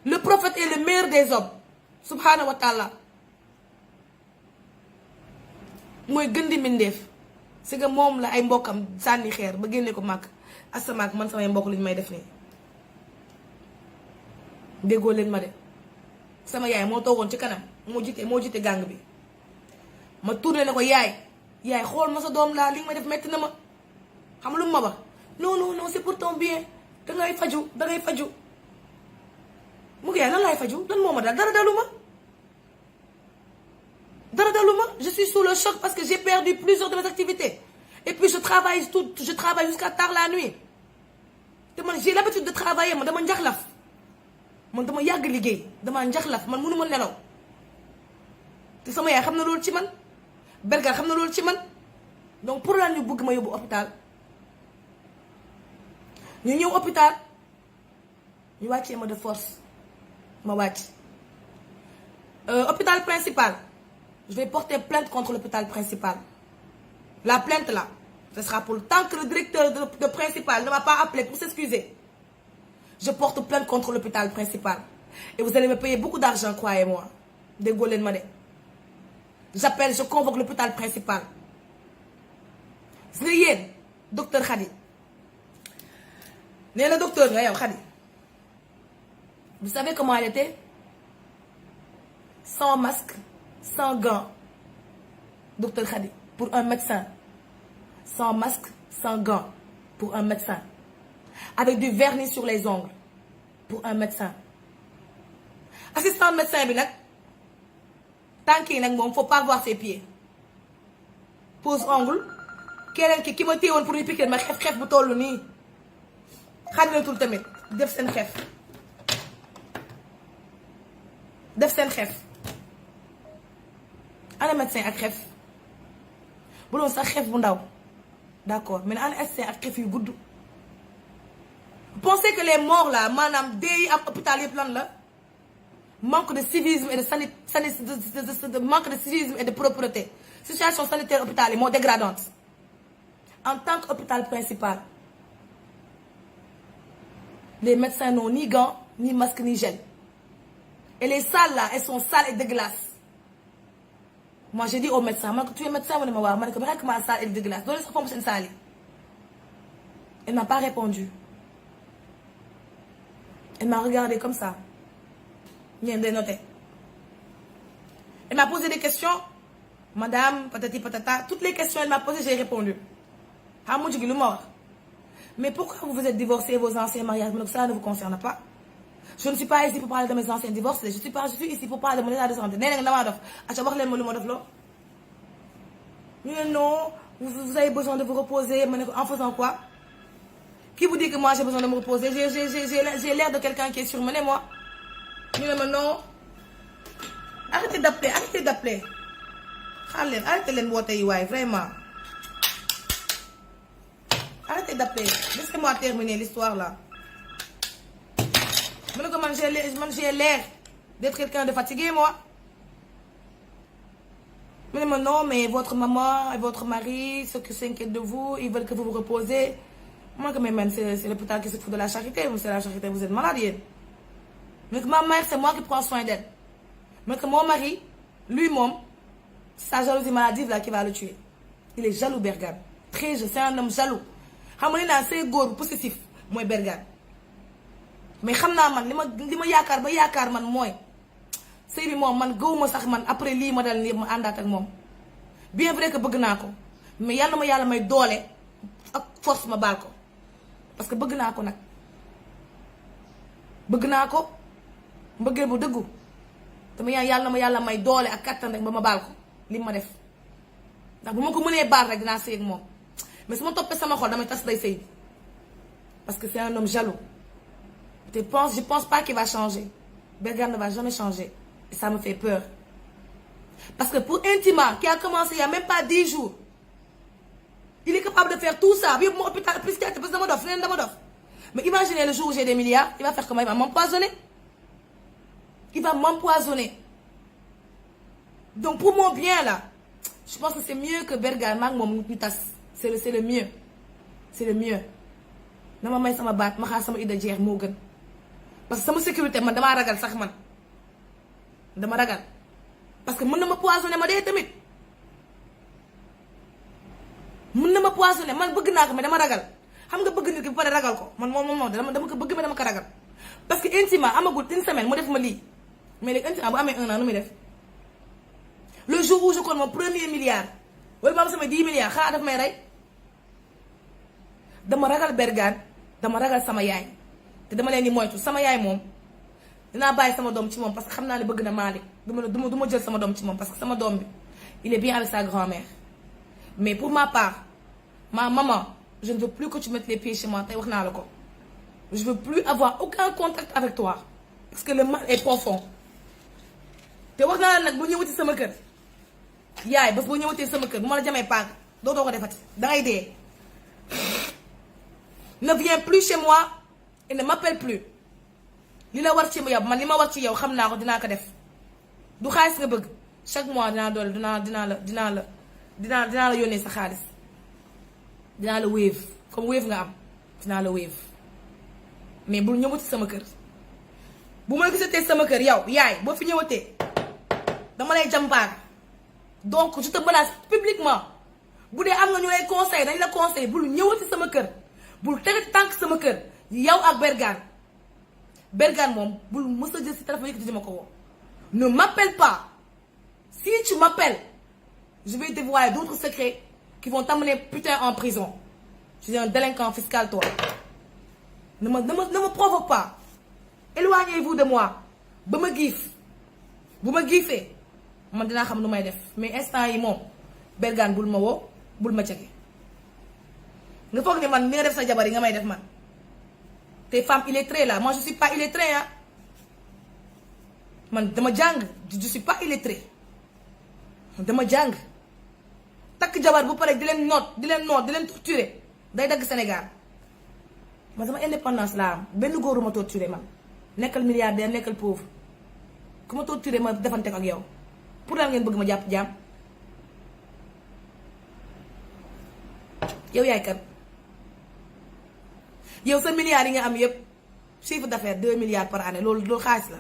Le prophète est le meilleur des hommes. Subhanahu wa ta'ala. mooy gën di mindeef c'est que moom la ay mbokkam sànni xeer ba génne ko màkk asamaak man samay mbokk lañu may def nii déggoo leen ma de sama yaay moo toogoon ci kanam moo jiite gàng bi ma tourné ne ko yaay xool ma sa doom laa li nga may def metti na ma xam lu ma ba non c'est pour ton bien dangay faju mu ngi yaay lan laay faju lan moo ma dal dara daluma je suis sous le choc parce que j'ai perdu plusieurs de mes activités et puis je travaille jusqu'à tard la nuit te man j'ai l'habitude de travailler man dama njaxlaf man dama yàgg liggéey dama njaxlaf man mënu ma nelaw te sama yaay xam na loolu ci man bergal xam na loolu ci man donc pour lan ñu bëgg ma yóbbu hôpital ñu ñëw hôpital ñu wàccee ma de force ma wàcc hôpital principal je vais porter plainte contre l'hôpital principal. La plainte là, ce sera pour le temps que le directeur de principal ne m'a pas appelé pour s'excuser. Je porte plainte contre l'hôpital principal. Et vous allez me payer beaucoup d'argent, croyez-moi. Dégolen ma de. Je convoque l'hôpital principal. C'est yéen, docteur Khady. Né le docteur nga yow Khady. Vous savez comment elle était? Sans masque. Sans gants, docteur Khady, pour un médecin. Sans masque, sans gants, pour un médecin. Avec du vernis sur les ongles, pour un médecin. Assistant médecin bi nag tànk yi nag moom faut pas voir ses pieds. Pose ongle keneen ki ma téyewoon pour ñu piquer ma xef bu tollu nii xàmmeetul tamit def seen xef. ana médecin ak xef bu doon sax xef bu ndaw d'accord mais ana médecin ak xef yu gudd. Vous pensez que les morts là maanaam dee yi am hôpital yëpp lan la manque de civisme et de manque de civisme et de propreté. Situation sanitaire hôpital yi moo dégradante. En tant qu'hôpital principal les médecins n'ont ni gants ni masque ni gel et les salles là elles sont sales et dégueulasses. Moi j'ai dit au médecin man ko tu es médecin mu ne ma waaw ma ne ko ba ma salle est dégueulasse doole sax fomp seen salle yi. Elle m'a pas répondu. Elle m'a regardé comme ça. Bien dénoté. Elle m'a posé des questions. Madame, patati patata. Toutes les questions elle m'a posées, j'ai répondu. Ah mon Dieu, lu ma wax. Mais pourquoi vous vous êtes divorcés vos anciens mariages? Ça ne vous concerne pas. je ne suis pas ici pour parler de mes anciens divorces je suis ici pour parler de mon état de santé nee na nga damaa dof aca wax leen ma lu ma def loo ñu ne non vous avez besoin de vous reposer ma ne ko en faisant quoi qui vous dit que moi j'ai besoin de me reposer j'ai l'air de quelqu'un qui est surmené moi ñu ne ma non arrêtez d'appeler xaar leen arrêtez leen woote yi waaye vraiment arrêtez d'appeler laissez-moi terminer l'histoire là mu ne ko man j'ai l'air d'être quelqu'un de fatigué moi mu ne ma non mais votre maman et votre mari ceux qui s'inquiètent de vous ils veulent que vous vous reposez moi que mais man c'est l'hôpital qui se fout de la charité c'est la charité vous êtes malade yéen mais que ma mère c'est moi qui prends soin d'elle mais que mon mari lui moom sa jalousie maladive là qui va le tuer il est jaloux Bergane très jeune c'est un homme jaloux xam nga ne naa say góor bu possessif mooy Bergane mais xam naa man li ma yaakaar ba yaakaar man mooy sëy bi moom man gëwuma sax man après lii ma dal nii ma àndaat ak moom bien vrai que bëgg naa ko mais yàlla ma yàlla may doole ak force ma baal ko parce que bëgg naa ko nag bëgg naa ko mbëggeel bu dëggu dama yàlla ma yàlla may doole ak kattan rek ba ma baal ko li ma def ndax bu ma ko mënee baal rek dinaa sëy ak moom mais su ma toppee sama xol damay tas day sëy bi parce que c'est un homme jaloux je pense pas qu'il va changer Bergane ne va jamais changer et ça me fait peur parce que pour Intima qui a commencé il y a même pas 10 jours il est capable de faire tout ça bi mon hôpital plus parce que dama dof neen dama dof mais imaginez le jour où j'ai des milliards il va faire comment il va m'empoisonner donc pour mon bien là je pense que c'est mieux que Bergane maag moom ñu tas c'est le mieux na ma may sama baat ma xaar sama idda jeex moo gën parce que sama sécurité man damaa ragal sax man dama ragal parce que mën na ma poisonné ma dee tamit mën na ma poisonné man bëgg naa ko mais dama ragal xam nga bëgg nit ki ba pare ragal ko man moom dama ko bëgg mais dama ko ragal parce que Intima amagul une semaine mu def ma lii mais léegi Intima bu amee 1 an nu muy def le jour où je compte mon premier milliard wala ma am sama 10 milliards xanaa daf may rey dama ragal Bergane dama ragal sama yaay te dama leen di moytu sama yaay moom dinaa bàyyi sama doom ci moom parce que xam naa ne bëgg na Malick du ma jël sama doom ci moom parce que sama doom bi il est bien avec sa grand-mère mais pour ma part ma maman je ne veux plus que tu mettes les pieds chez moi tey wax naa la ko je veux plus avoir aucun contact avec toi parce que le mal est profond te wax naa la nag bu ñëwati sama kër yaay bés boo ñëwatee sama kër bu ma la jamee paak doo ko defati dangay dee ne viens plus chez moi et ne m'appelle plus li la war ci yow man li ma war ci yow xam naa ko dinaa ko def du xaalis nga bëgg chaque mois dinaa la yónnee sa xaalis dinaa la wave comme wave nga am dinaa la wave mais bul ñëwati sama kër bu ma la gisatee sama kër yow yaay boo fi ñëwatee dama lay jàmpaag donc je te menace publiquement bu dee am nga ñu lay conseil dañ la conseil bul ñëwati sama kër bul tege tànk sama kër yow ak Bergane moom bul mës a jël si téléphone yëkkati di ma ko woo ne m'appelle pas si tu m'appelles je vais dévoiler d'autres secrets qui vont t'amener putain en prison tu es un délinquant fiscal toi ne me provoque pas éloignez-vous de moi ba ma giif bu ma giifee man dinaa xam nu may def mais instant yi moom Bergane bul ma woo bul ma jege nga foog ne man li nga def sa jabar yi nga may def man tes femmes illettrées là moi je suis pas illettrée ah man dama jàng je suis pas illettrée dama jàng takk jabar bu pare di leen torturer day dagg Sénégal man sama indépendance laa am benn góoru ma torturer man nekkal milliardaire nekkal pauvre ku ma torturer ma defante ak yow pour lan ngeen bëgg ma jàpp jaam yow yaay kan yow sa milliards yi nga am yëpp chiffre d'affaires 2 milliards par année loolu xaalis la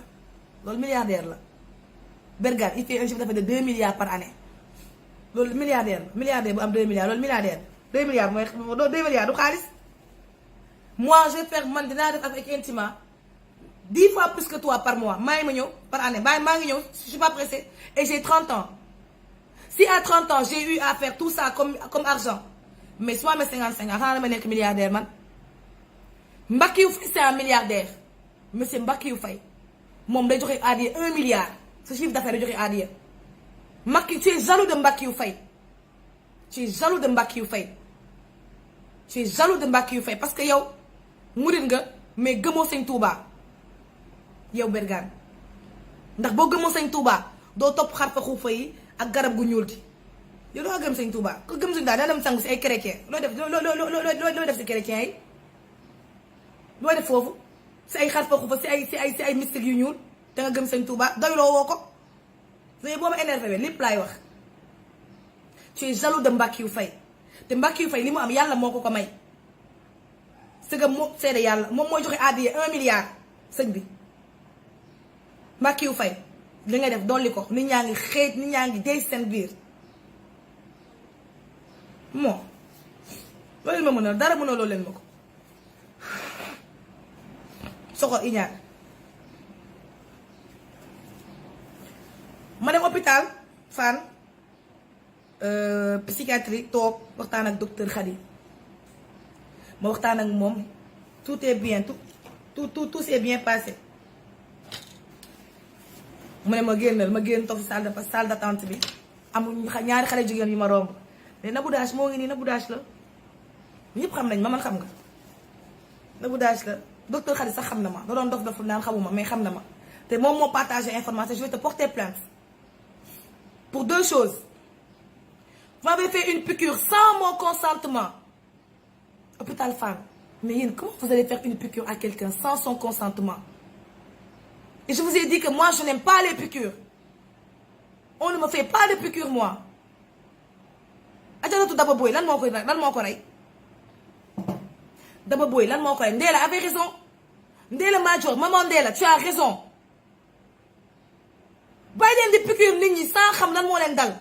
loolu milliardaire la Bergane il fait un chiffre d'affaires de 2 milliards par année loolu milliardaire bu am 2 milliards loolu milliardaire 2 milliards mooy 2 milliards du xaalis moi je vais faire man dinaa def avec Intima 10 fois plus que toi par mois maa ngi ma ñëw par année maa ngi ñëw je suis pas pressée et j'ai 30 ans si à 30 ans j'ai eu à faire tout ça comme argent mais soit mes 55 ans xanaa dama nekk milliardaire man Mbacké Diouf c'est un milliardaire monsieur Mbackiyou Faye moom day joxe adiya 1 milliard sa chiffre d'affaires day joxe adiya. Macky, tu es jaloux de Mbackiyou Faye. Tu es jaloux de Mbackiyou Faye. Tu es jaloux de Mbackiyou Faye parce que yow murit nga mais gëmoo sëñ Touba yow Bergane ndax boo gëmoo sëñ Touba doo topp xarfa xuufa yi ak garab gu ñuul gi yow doo gëm sëñ Touba ko gëm sëñ Touba daa dem sangu si ay chrétien looy def si chrétien yi looy def foofu si ay xarfa xuufa si ay mystique yu ñuul te nga gëm sëñ Touba doyloo woo ko léegi boo ma énervé lépp laay wax. Tu es jaloux de Mbackiyou Faye te Mbackiyou Faye li mu am yàlla moo ko may c'est que moo seede yàlla moom mooy joxe adiya 1 milliard sëñ bi Mbackiyou Faye li nga def dolli ko nit ñaa ngi xeet nit ñaa ngi dey seen biir moo loolu ma mën a dara mënoo loolu leen ma ko soxor iñaan ma dem hôpital Fann psychiatrie toog waxtaan ak docteur Khady ma waxtaan ak moom tout est bien tout s'est bien passé mu ne ma génnal ma génn toog si salle d'attente bi amul ñaari xale jigéen yu ma romb mais Nabou Dash moo ngi nii Nabou Dash la ñëpp xam nañ ma man xam nga Nabou Dash la docteur Khady sax xam na ma da doon dof naan xamuma mais xam na ma te moom moo partagé information je vais te porter plainte pour 2 choses. Vous m'avez fait une piqûre sans mon consentement. Hôpital Fann. Mais comment vous allez faire une piqûre à quelqu'un sans son consentement? Et je vous ai dit que moi, je n'aime pas les piqûres. On ne me fait pas de piqûre, moi. Adjaratou Daba Boy, lan moo ko rey Daba Boy, lan moo ko rey Ndella avait raison. Ndella Madior, maman Ndella, tu as raison. Bàyyi leen di piqûre nit ñi sans xam lan moo leen dal.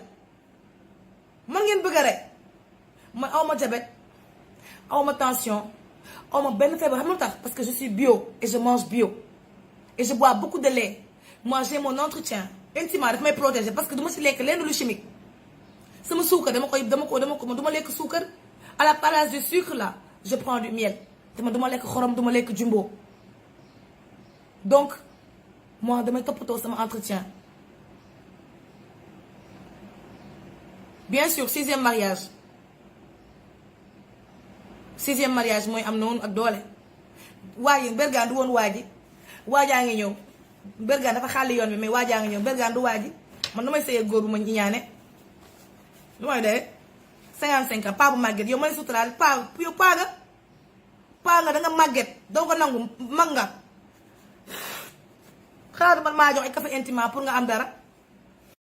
man ngeen bëgg a rek man awma diabète awma tension awma benn feebar xam nga tax parce que je suis bio et je mange bio et je bois beaucoup de lait. Moi j'ai mon entretien intimement daf may protéger parce que du ma si lekk lenn lu chimique sama suukar dama duma lekk suukar à la place du sucre là je prends du miel dama duma lekk xorom duma lekk jumbo donc moi damay toppatoo sama entretien. Bien sûr 6e mariage mooy am noonu ak doole waaye Bergane du woon waajaa ngi ñëw Bergane dafa xàll yoon bi mais waajaa ngi ñëw Bergane du waaji man damay sëy góor bu ma ñaane lu may dee 55 ans paa bu màgget yow ma lay suturaal paa nga danga màgget doo ko nangu mag nga xaaral man maa jox ay café intimement pour nga am dara